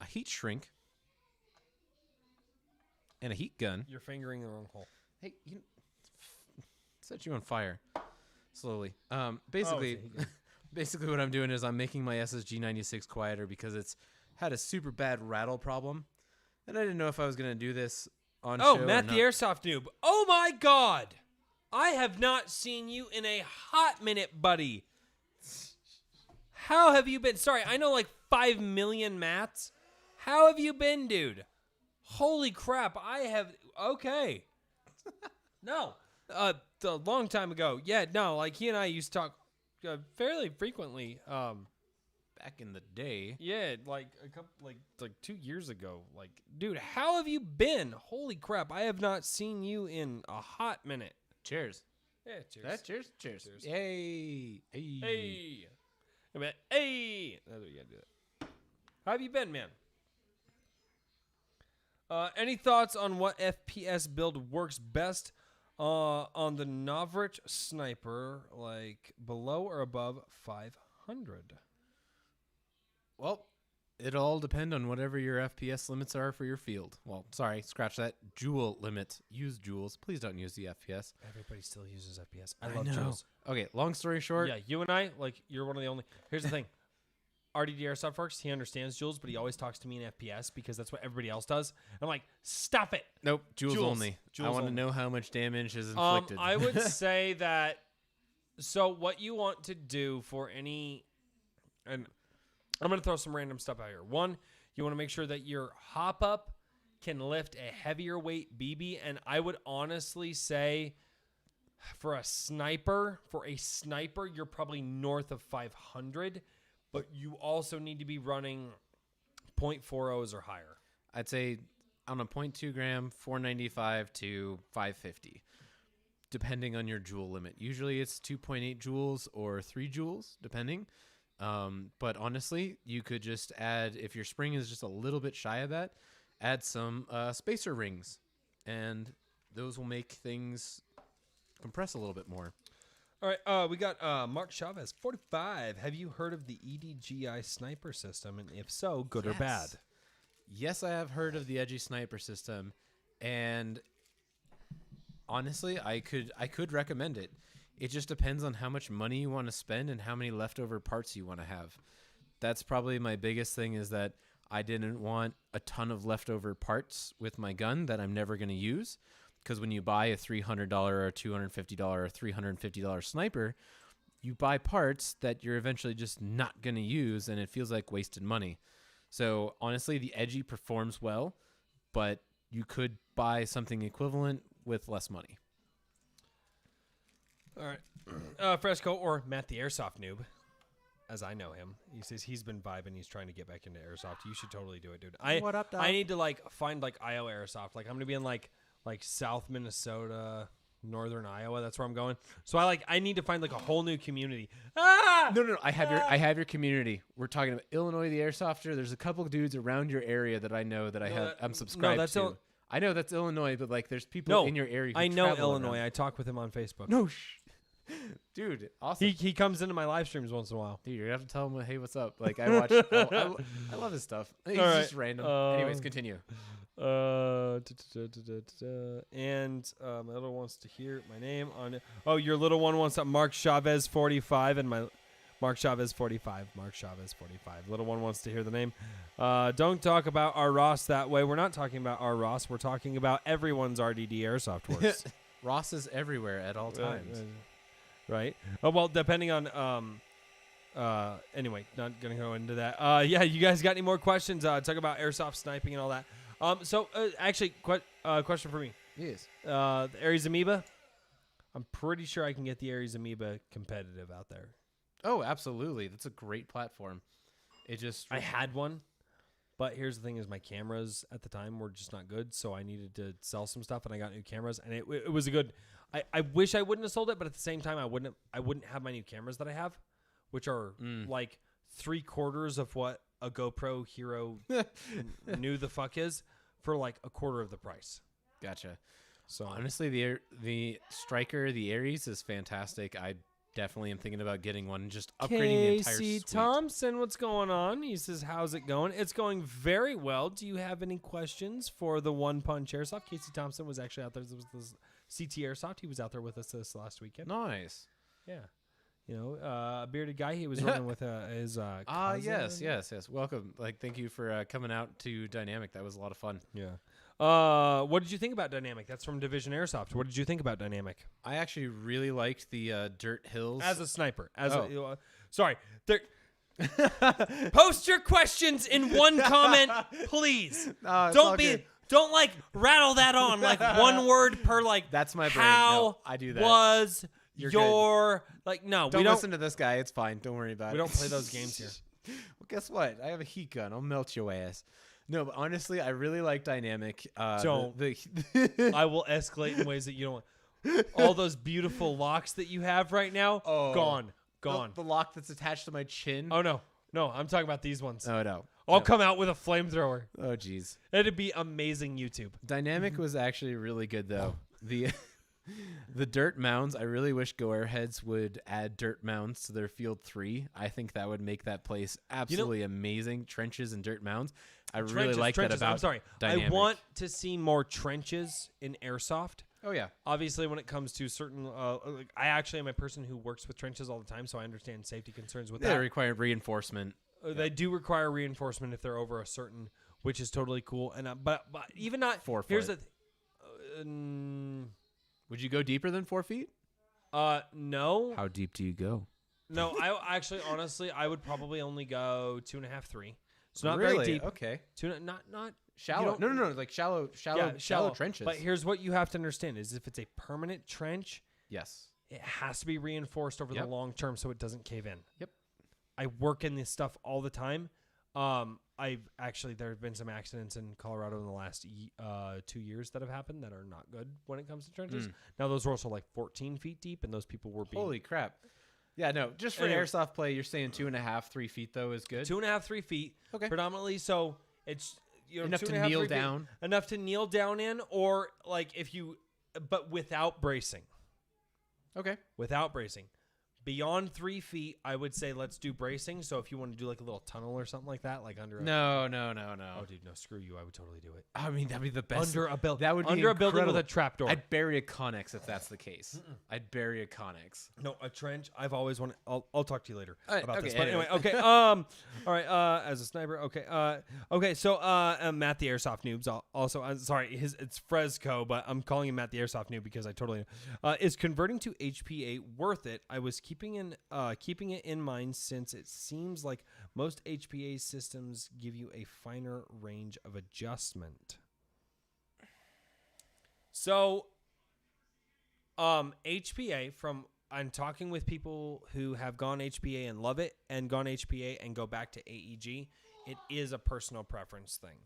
heat shrink and a heat gun.
You're fingering the wrong hole.
Hey, set you on fire slowly. Basically, basically what I'm doing is I'm making my SSG 96 quieter because it's had a super bad rattle problem, and I didn't know if I was gonna do this on show.
Oh, Matt
or
the
not.
Airsoft Noob. Oh my God, I have not seen you in a hot minute, buddy. How have you been? Sorry, I know like 5 million Matts. How have you been, dude? Holy crap, I have. Okay. No. A long time ago. Yeah, no, like he and I used to talk fairly frequently.
Back in the day.
Yeah, like a couple, like 2 years ago. Like, dude, how have you been? Holy crap, I have not seen you in a hot minute.
Cheers.
Yeah, cheers.
Cheers. Cheers.
Cheers.
Yay.
Hey. I mean, hey. That's what you gotta do that. How have you been, man? Any thoughts on what FPS build works best on the Novritsch sniper, like below or above 500?
Well, It'll all depend on whatever your FPS limits are for your field. Well, sorry, scratch that. Joule limit. Use joules. Please don't use the FPS.
Everybody still uses FPS. I love
know.
joules.
Okay, long story short.
Yeah, you and I, like, you're one of the only. Here's the thing. RDD Airsoft works. He understands joules, but he always talks to me in FPS because that's what everybody else does. I'm like, stop it.
Nope, joules only. I want to
only.
know how much damage is inflicted.
I would say that. So what you want to do for any, and I'm going to throw some random stuff out here. One, you want to make sure that your hop up can lift a heavier weight BB, and I would honestly say for a sniper, you're probably north of 500. But you also need to be running 0.40s or higher.
I'd say on a 0.2 gram, 495 to 550, depending on your joule limit. Usually it's 2.8 joules or 3 joules, depending. But honestly, you could just add, if your spring is just a little bit shy of that, add some spacer rings. And those will make things compress a little bit more.
All right, we got Mark Chavez, 45. Have you heard of the EDGI sniper system? And if so, good or bad?
Yes, I have heard of the Edgy sniper system. And honestly, I could recommend it. It just depends on how much money you want to spend and how many leftover parts you want to have. That's probably my biggest thing, is that I didn't want a ton of leftover parts with my gun that I'm never going to use. Because when you buy a $300 or $250 or $350 sniper, you buy parts that you're eventually just not going to use, and it feels like wasted money. So honestly, the Edgy performs well, but you could buy something equivalent with less money.
All right. Fresco, or Matt the Airsoft noob, as I know him. He says he's been vibing. He's trying to get back into Airsoft. You should totally do it, dude.
What up, dog?
I need to find IO Airsoft. I'm going to be in like South Minnesota, Northern Iowa. That's where I'm going. So I need to find a whole new community.
No. I have your community. We're talking about Illinois, the Airsofter. There's a couple of dudes around your area that I know that I'm subscribed to. I know that's Illinois, but there's people in your area.
I know Illinois. I talk with him on Facebook.
No, dude, awesome.
He comes into my live streams once in a while.
Dude, you're gonna have to tell him, hey, what's up? I watch. I love his stuff. He's just random. Anyways, continue.
And my little wants to hear my name on it. Oh, your little one wants up Mark Chavez 45 and my Mark Chavez 45. Mark Chavez 45. Little one wants to hear the name. Don't talk about our Ross that way. We're not talking about our Ross. We're talking about everyone's RDD Airsoft works.
Ross is everywhere at all times.
Right. Oh, well, depending on anyway, not gonna go into that. Yeah, you guys got any more questions? Talk about airsoft sniping and all that. Actually, question for me.
Yes.
The Ares Amoeba. I'm pretty sure I can get the Ares Amoeba competitive out there.
Oh, absolutely. That's a great platform.
I had one, but here's the thing: is my cameras at the time were just not good, so I needed to sell some stuff, and I got new cameras, and it was a good. I wish I wouldn't have sold it, but at the same time, I wouldn't have my new cameras that I have, which are like 3/4 of what a GoPro Hero new the fuck is, for like a quarter of the price.
Gotcha.
So
honestly, the Striker, the Ares is fantastic. I definitely am thinking about getting one and just upgrading the entire
Casey
suite.
Thompson, what's going on? He says, how's it going? It's going very well. Do you have any questions for the One Punch Airsoft? Casey Thompson was actually out there. This was this CT Airsoft. He was out there with us this last weekend.
Nice.
Yeah. You know, a bearded guy. He was running with his cousin.
Yes. Welcome. Thank you for coming out to Dynamic. That was a lot of fun.
Yeah. What did you think about Dynamic? That's from Division Airsoft. What did you think about Dynamic?
I actually really liked the Dirt Hills.
As a sniper. Sorry. Post your questions in one comment, please. Don't rattle that on one word per
That's my brain.
How
no, I do that.
Was
You're
your
good.
No,
don't listen to this guy. It's fine. Don't worry about it.
We don't play those games here.
Well, guess what? I have a heat gun. I'll melt your ass. No, but honestly, I really like Dynamic.
Don't. I will escalate in ways that you don't want. All those beautiful locks that you have right now, gone.
The lock that's attached to my chin.
Oh, no. No, I'm talking about these ones.
Oh, no.
I'll come out with a flamethrower.
Oh, jeez.
It'd be amazing YouTube.
Dynamic was actually really good, though. The dirt mounds, I really wish Go Airheads would add dirt mounds to their Field 3. I think that would make that place absolutely amazing. Trenches and dirt mounds. I really like that about
I'm sorry.
dynamic.
I want to see more trenches in Airsoft.
Oh, yeah.
Obviously, when it comes to certain, I actually am a person who works with trenches all the time, so I understand safety concerns with
They
that.
require reinforcement.
They do require reinforcement if they're over a certain, which is totally cool. And but even not
4
here's
foot.
the.
Would you go deeper than 4 feet?
No.
How deep do you go?
No, I actually, honestly, I would probably only go 2.5, 3. It's not
really?
very deep.
Okay.
Not
Shallow. No. Like shallow trenches.
But here's what you have to understand: is if it's a permanent trench,
yes.
it has to be reinforced over the long term so it doesn't cave in.
Yep.
I work in this stuff all the time. There have been some accidents in Colorado in the last 2 years that have happened that are not good when it comes to trenches. Now those were also like 14 feet deep, and those people were being
Holy crap. Yeah, no. Just for airsoft play, you're saying 2.5, 3 feet though is good.
2.5, 3 feet.
Okay.
Predominantly, so it's
Enough to
2.5, 3
kneel
feet,
down.
enough to kneel down in, or like but without bracing.
Okay.
Without bracing. Beyond 3 feet, I would say let's do bracing. So if you want to do like a little tunnel or something like that, like under a...
No.
Oh, dude, no, screw you. I would totally do it.
I mean, that'd be the best.
Under a building.
That would be
under a building with a
incredible.
trapdoor.
I'd bury a Connex if that's the case. I'd bury a Connex.
No, a trench. I've always wanted... I'll talk to you later about
okay,
this. But anyway,
anyways.
okay. All right. As a sniper, okay. Okay, so Matt the Airsoft Noobs. It's Fresco, but I'm calling him Matt the Airsoft Noob because I totally know. Is converting to HPA worth it? I was keeping it in mind since it seems like most HPA systems give you a finer range of adjustment. So, HPA I'm talking with people who have gone HPA and love it and gone HPA and go back to AEG. It is a personal preference thing.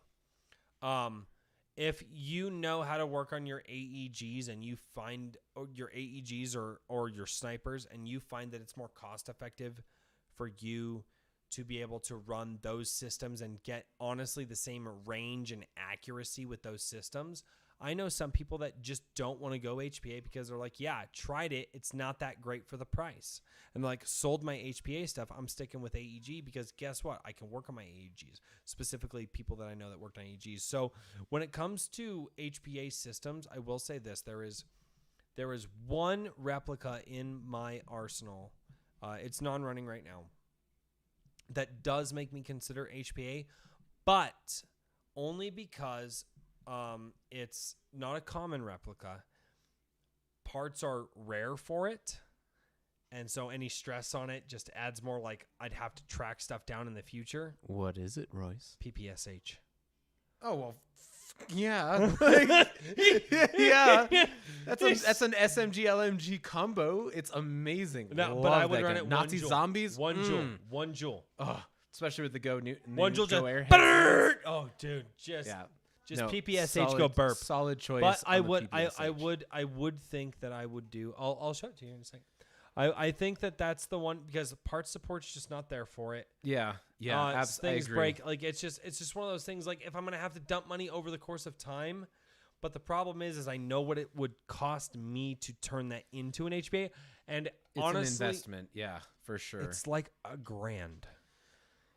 If you know how to work on your AEGs and you find your AEGs or your snipers and you find that it's more cost effective for you to be able to run those systems and get honestly the same range and accuracy with those systems. I know some people that just don't want to go HPA because they're like, yeah, I tried it. It's not that great for the price. And like, sold my HPA stuff. I'm sticking with AEG because guess what? I can work on my AEGs, specifically people that I know that worked on AEGs. So when it comes to HPA systems, I will say this. There is one replica in my arsenal. It's non-running right now. That does make me consider HPA, but only because it's not a common replica. Parts are rare for it, and so any stress on it just adds more, like I'd have to track stuff down in the future.
What is it, Royce?
PPSH.
Oh, well, yeah. Yeah. That's an SMG LMG combo. It's amazing.
No, but I would run it
Nazi
one joule.
zombies.
One joule.
Oh, especially with the
One joule.
Go
Just
Airhead.
oh, dude, just
No,
PPSH go burp.
Solid choice.
But I
on the
would
PPSH.
I would think that I would do. I'll show it to you in a second. I think that's the one because part support's just not there for it.
Yeah.
Things
I agree.
break. Like it's just one of those things. Like if I'm gonna have to dump money over the course of time, but the problem is I know what it would cost me to turn that into an HPA, and
It's
honestly,
an investment. Yeah, for sure.
it's like $1,000.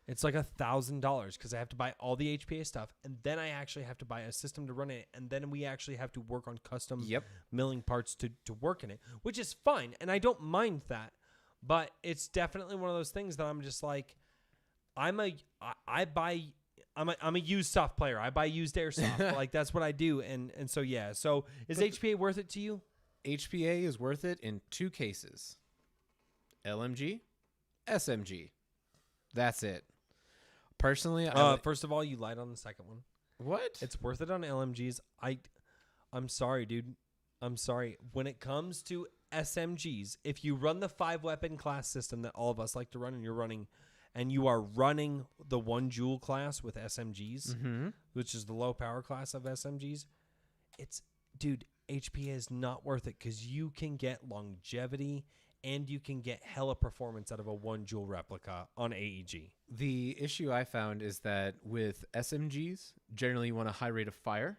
It's like $1,000 because I have to buy all the HPA stuff, and then I actually have to buy a system to run it, and then we actually have to work on custom milling parts to work in it, which is fine, and I don't mind that. But it's definitely one of those things that I'm just like, I'm a used soft player. I buy used airsoft. Like that's what I do, and so yeah. So is HPA worth it to you?
HPA is worth it in 2 cases: LMG, SMG. That's it. Personally,
first of all, you lied on the second one.
What?
It's worth it on LMGs. I'm sorry, dude. I'm sorry. When it comes to SMGs, if you run the 5-weapon class system that all of us like to run, and you are running the 1 joule class with SMGs, which is the low power class of SMGs, dude, HPA is not worth it because you can get longevity and you can get hella performance out of a 1 joule replica on AEG.
The issue I found is that with SMGs, generally you want a high rate of fire,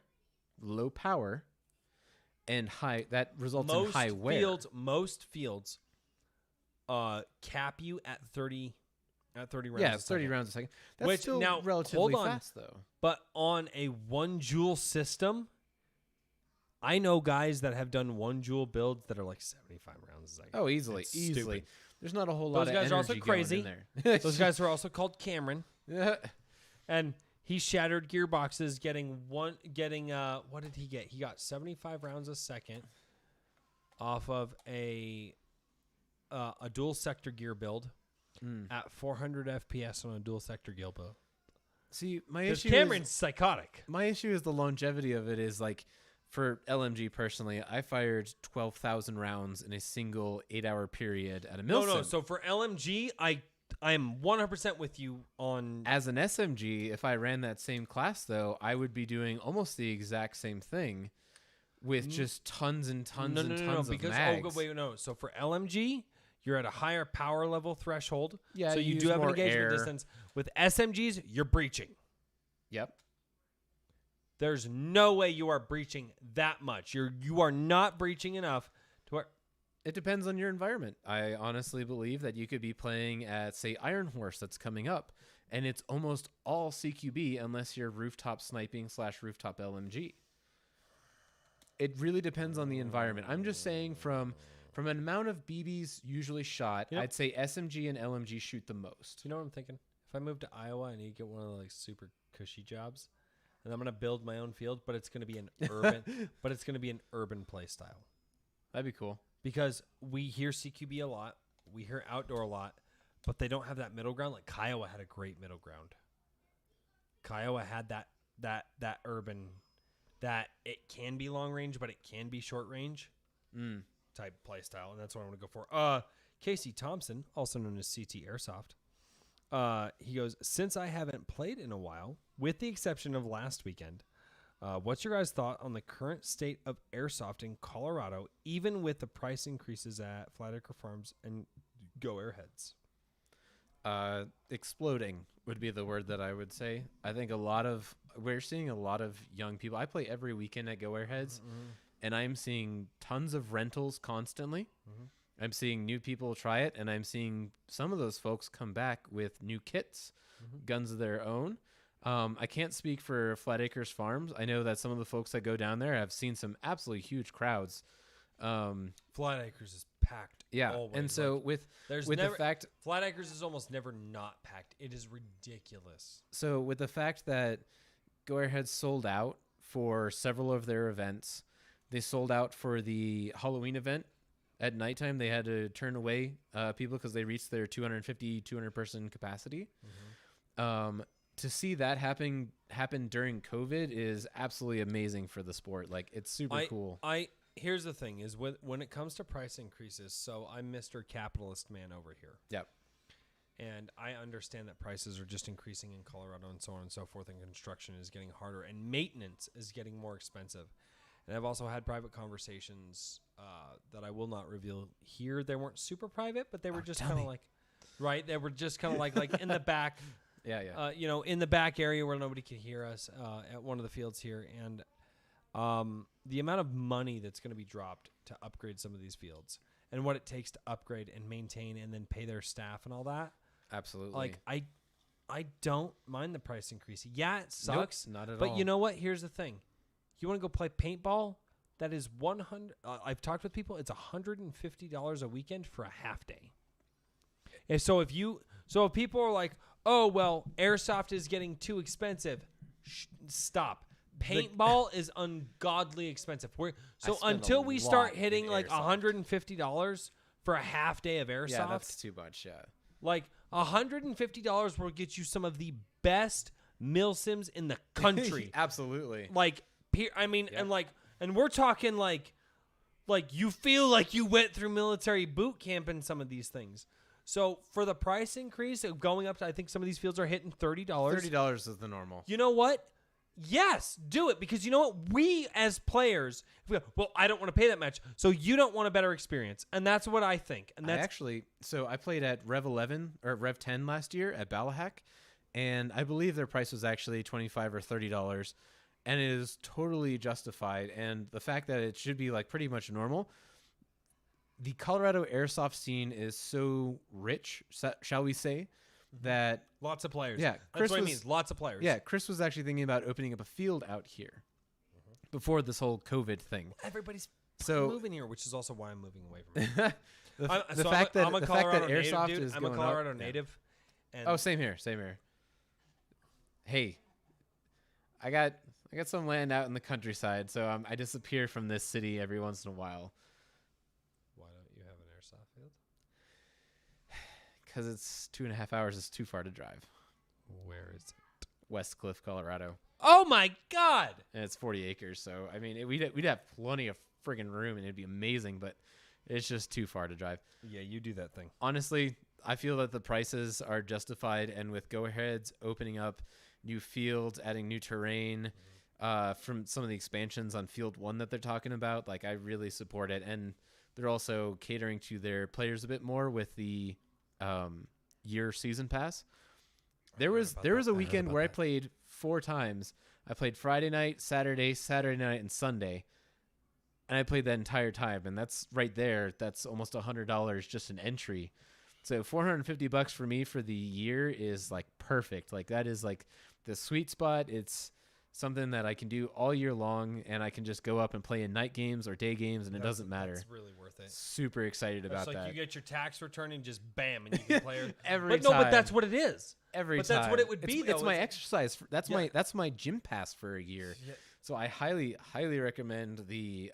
low power, and that results in high wear.
Most fields cap you at 30 rounds.
Yeah,
a
30
second.
rounds a second. That's
Which,
still
now,
relatively
hold on.
fast, though.
But on a 1 joule system, I know guys that have done 1 joule builds that are like 75 rounds a second.
Oh, easily.
It's
Easily.
stupid.
There's not a whole lot
Those
of
guys are also
energy going
crazy.
in there.
Those guys are also called Cameron.
Yeah.
And he shattered gearboxes what did he get? He got 75 rounds a second off of a dual sector gear build at 400 FPS on a dual sector gear build.
See, my issue
Cameron's psychotic.
My issue is the longevity of it is like, for LMG personally, I fired 12,000 rounds in a single 8-hour period at a milsim.
No. So for LMG, I am 100% with you on.
As an SMG, if I ran that same class, though, I would be doing almost the exact same thing with just tons and tons and tons of mags.
So for LMG, you're at a higher power level threshold.
Yeah,
so you do have an engagement distance. With SMGs, you're breaching.
Yep.
There's no way you are breaching that much. You are not breaching enough to where.
It depends on your environment. I honestly believe that you could be playing at, say, Iron Horse that's coming up, and it's almost all CQB unless you're rooftop sniping / rooftop LMG. It really depends on the environment. I'm just saying from an amount of BBs usually shot, I'd say SMG and LMG shoot the most.
You know what I'm thinking? If I move to Iowa, I need to get one of the like super cushy jobs. And I'm gonna build my own field, but it's gonna be an urban play style.
That'd be cool.
Because we hear CQB a lot, we hear outdoor a lot, but they don't have that middle ground. Like Kiowa had a great middle ground. Kiowa had that urban, that it can be long range, but it can be short range type play style, and that's what I want to go for. Casey Thompson, also known as CT Airsoft. He goes, since I haven't played in a while, with the exception of last weekend, what's your guys' thought on the current state of Airsoft in Colorado, even with the price increases at Flatacre Farms and Go Airheads?
Exploding would be the word that I would say. I think we're seeing a lot of young people. I play every weekend at Go Airheads, and I'm seeing tons of rentals constantly. I'm seeing new people try it, and I'm seeing some of those folks come back with new kits, guns of their own. I can't speak for Flat Acres Farms. I know that some of the folks that go down there have seen some absolutely huge crowds.
Flat Acres is packed.
Yeah,
always.
and so with the fact
Flat Acres is almost never not packed. It is ridiculous.
So with the fact that Go Airhead sold out for several of their events, they sold out for the Halloween event. At nighttime, they had to turn away people because they reached their 250, 200-person capacity. To see that happen during COVID is absolutely amazing for the sport. Like, it's super cool.
Here's the thing is when it comes to price increases, so I'm Mr. Capitalist Man over here.
Yep.
And I understand that prices are just increasing in Colorado and so on and so forth, and construction is getting harder, and maintenance is getting more expensive. And I've also had private conversations that I will not reveal here. They weren't super private, but they were just kind of like, right? They were just kind of like in the back.
Yeah.
In the back area where nobody could hear us at one of the fields here. And the amount of money that's going to be dropped to upgrade some of these fields and what it takes to upgrade and maintain and then pay their staff and all that.
Absolutely.
Like, I don't mind the price increase. Yeah, it sucks.
Nope, not at all.
But you know what? Here's the thing. You want to go play paintball? That is $100. I've talked with people. It's $150 a weekend for a half day. And so if people are like, oh well, airsoft is getting too expensive, stop. Paintball is ungodly expensive. Until we start hitting like $150 for a half day of airsoft,
yeah, that's too much. Yeah,
like $150 will get you some of the best milsims in the country.
Absolutely.
Like. I mean, yep. and we're talking like you feel like you went through military boot camp in some of these things. So for the price increase of going up to, I think some of these fields are hitting $30.
$30 is the normal.
You know what? Yes, do it, because you know what? We as players, I don't want to pay that much, so you don't want a better experience, and that's what I think. And that's
I played at Rev 11 or Rev 10 last year at Balahac, and I believe their price was actually $25 or $30. and it is totally justified. And the fact that it should be like pretty much normal. The Colorado airsoft scene is so rich, shall we say, that
lots of players.
Yeah,
that's
Chris
what it
was-
means. Lots of players.
yeah, Chris was actually thinking about opening up a field out here before this whole COVID thing.
Everybody's
So
moving here, which is also why I'm moving away from it.
the fact that
I'm a
the fact that
Colorado native,
airsoft
dude.
is
I'm a
going
Colorado
up, yeah.
native. And
Oh, same here, same here. Hey, I got some land out in the countryside, so I disappear from this city every once in a while
why don't you have an airsoft field?
because it's 2.5 hours. It's too far to drive.
Where is it?
West Cliff, Colorado,
Oh my God!
and it's 40 acres. So I mean, we'd have plenty of friggin' room, and it'd be amazing. But it's just too far to drive.
Yeah, you do that thing.
Honestly, I feel that the prices are justified, and with go-aheads opening up new fields, adding new terrain, from some of the expansions on Field 1 that they're talking about, like I really support it. And they're also catering to their players a bit more with the year season pass. There was a weekend where I played 4 times. I played Friday night, Saturday night, and Sunday. And I played that entire time, and that's right there. That's almost $100 just an entry. So $450 for me for the year is like perfect. Like that is like the sweet spot. It's something that I can do all year long, and I can just go up and play in night games or day games, and it doesn't matter.
It's really worth it.
Super excited about
It's like
that.
you get your tax return and just bam, and you can play
Every
but no, but
time.
that's what it is.
Every
but
time.
that's what it would be,
It's
though.
my
It's-
exercise.
Yeah.
That's my gym pass for a year.
Yeah.
So I highly recommend the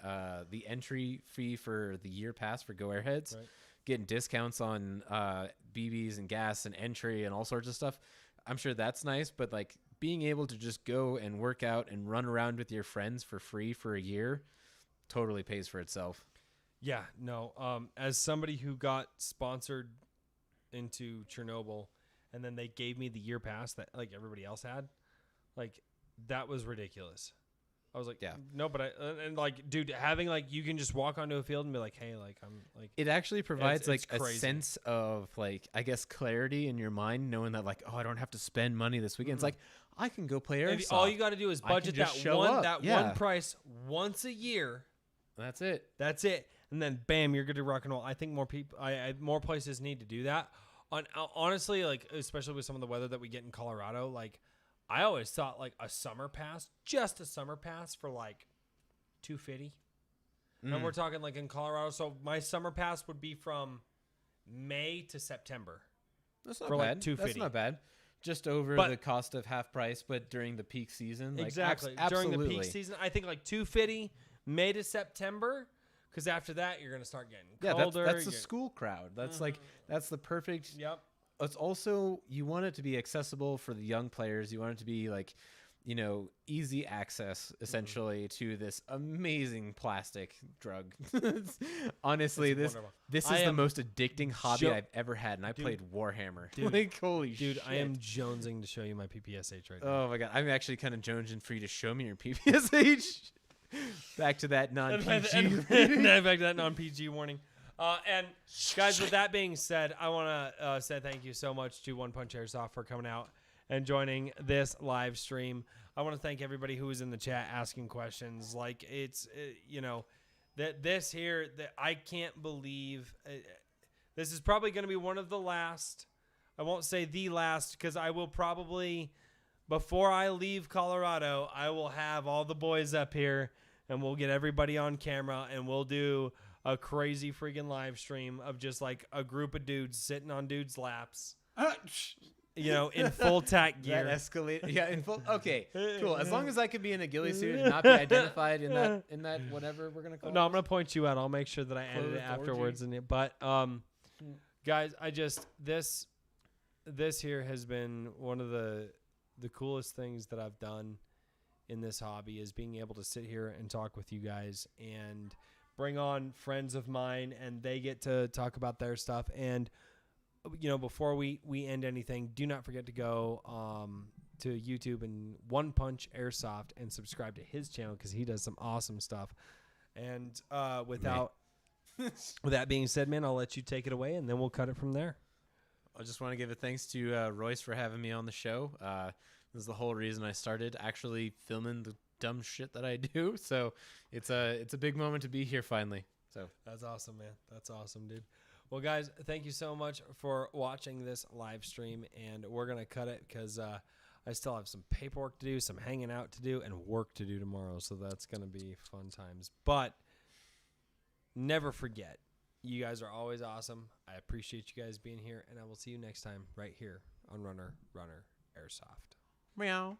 entry fee for the year pass for Go Airheads.
Right.
Getting discounts on BBs and gas and entry and all sorts of stuff. I'm sure that's nice, but like being able to just go and work out and run around with your friends for free for a year totally pays for itself.
Yeah, no. As somebody who got sponsored into Chernobyl, and then they gave me the year pass that like everybody else had, like that was ridiculous. I was like,
Yeah.
no, but and like, dude, having like you can just walk onto a field and be like, hey, like I'm like,
It actually provides
it's
like a
crazy.
sense of like, I guess, clarity in your mind, knowing that like, oh, I don't have to spend money this weekend. It's like, I can go play
and
airsoft.
all you got to do is
I can
budget
just
that
show
one
up. Yeah.
one price once a year.
That's it.
That's it, and then bam, you're good to rock and roll. I think more people, more places need to do that. Honestly, like especially with some of the weather that we get in Colorado, like I always thought like a summer pass, just a summer pass for like $250, and we're talking like in Colorado. So my summer pass would be from May to September.
That's not
for, like,
bad.
$250.
That's not bad. Just over
But-
the cost of half price, but during the peak season. Like,
Exactly. During the peak season, I think like $250 May to September, because after that you're gonna start getting
Yeah,
colder.
that's the
you're-
school crowd. That's like that's the perfect.
Yep.
It's also, you want it to be accessible for the young players. You want it to be like, you know, easy access essentially to this amazing plastic drug. Honestly,
It's
this
wonderful.
this
I
is the
am
most addicting hobby
jo-
I've ever had, and I
Dude.
played Warhammer.
Dude.
Like, holy
Dude,
shit.
I am jonesing to show you my PPSH right now.
Oh my god, I'm actually kind of jonesing for you to show me your PPSH. Back to that non-PG.
and back to that non-PG warning. And guys, with that being said, I want to say thank you so much to One Punch Airsoft for coming out and joining this live stream. I want to thank everybody who was in the chat asking questions. Like it's, you know, that this here, that I can't believe this is probably going to be one of the last. I won't say the last because I will probably, before I leave Colorado, I will have all the boys up here and we'll get everybody on camera and we'll do a crazy freaking live stream of just like a group of dudes sitting on dudes' laps, you know, in full tack gear.
That escalated. Yeah, in full. Okay, cool. As long as I can be in a ghillie suit and not be identified in that whatever we're gonna call.
No,
it.
I'm gonna point you out. I'll make sure that I edit it
Clothed
afterwards. But guys, I just this here has been one of the coolest things that I've done in this hobby is being able to sit here and talk with you guys and bring on friends of mine and they get to talk about their stuff. And you know, before we end anything, do not forget to go to YouTube and One Punch Airsoft and subscribe to his channel because he does some awesome stuff. And with that being said, man, I'll let you take it away and then we'll cut it from there.
I just want to give a thanks to Royce for having me on the show. This is the whole reason I started actually filming dumb shit that I do. So it's a big moment to be here finally. So
That's awesome, man. That's awesome, dude. Well, guys, thank you so much for watching this live stream, and we're going to cut it because I still have some paperwork to do, some hanging out to do, and work to do tomorrow, so that's going to be fun times. But never forget, you guys are always awesome. I appreciate you guys being here, and I will see you next time right here on Runner Airsoft.
meow.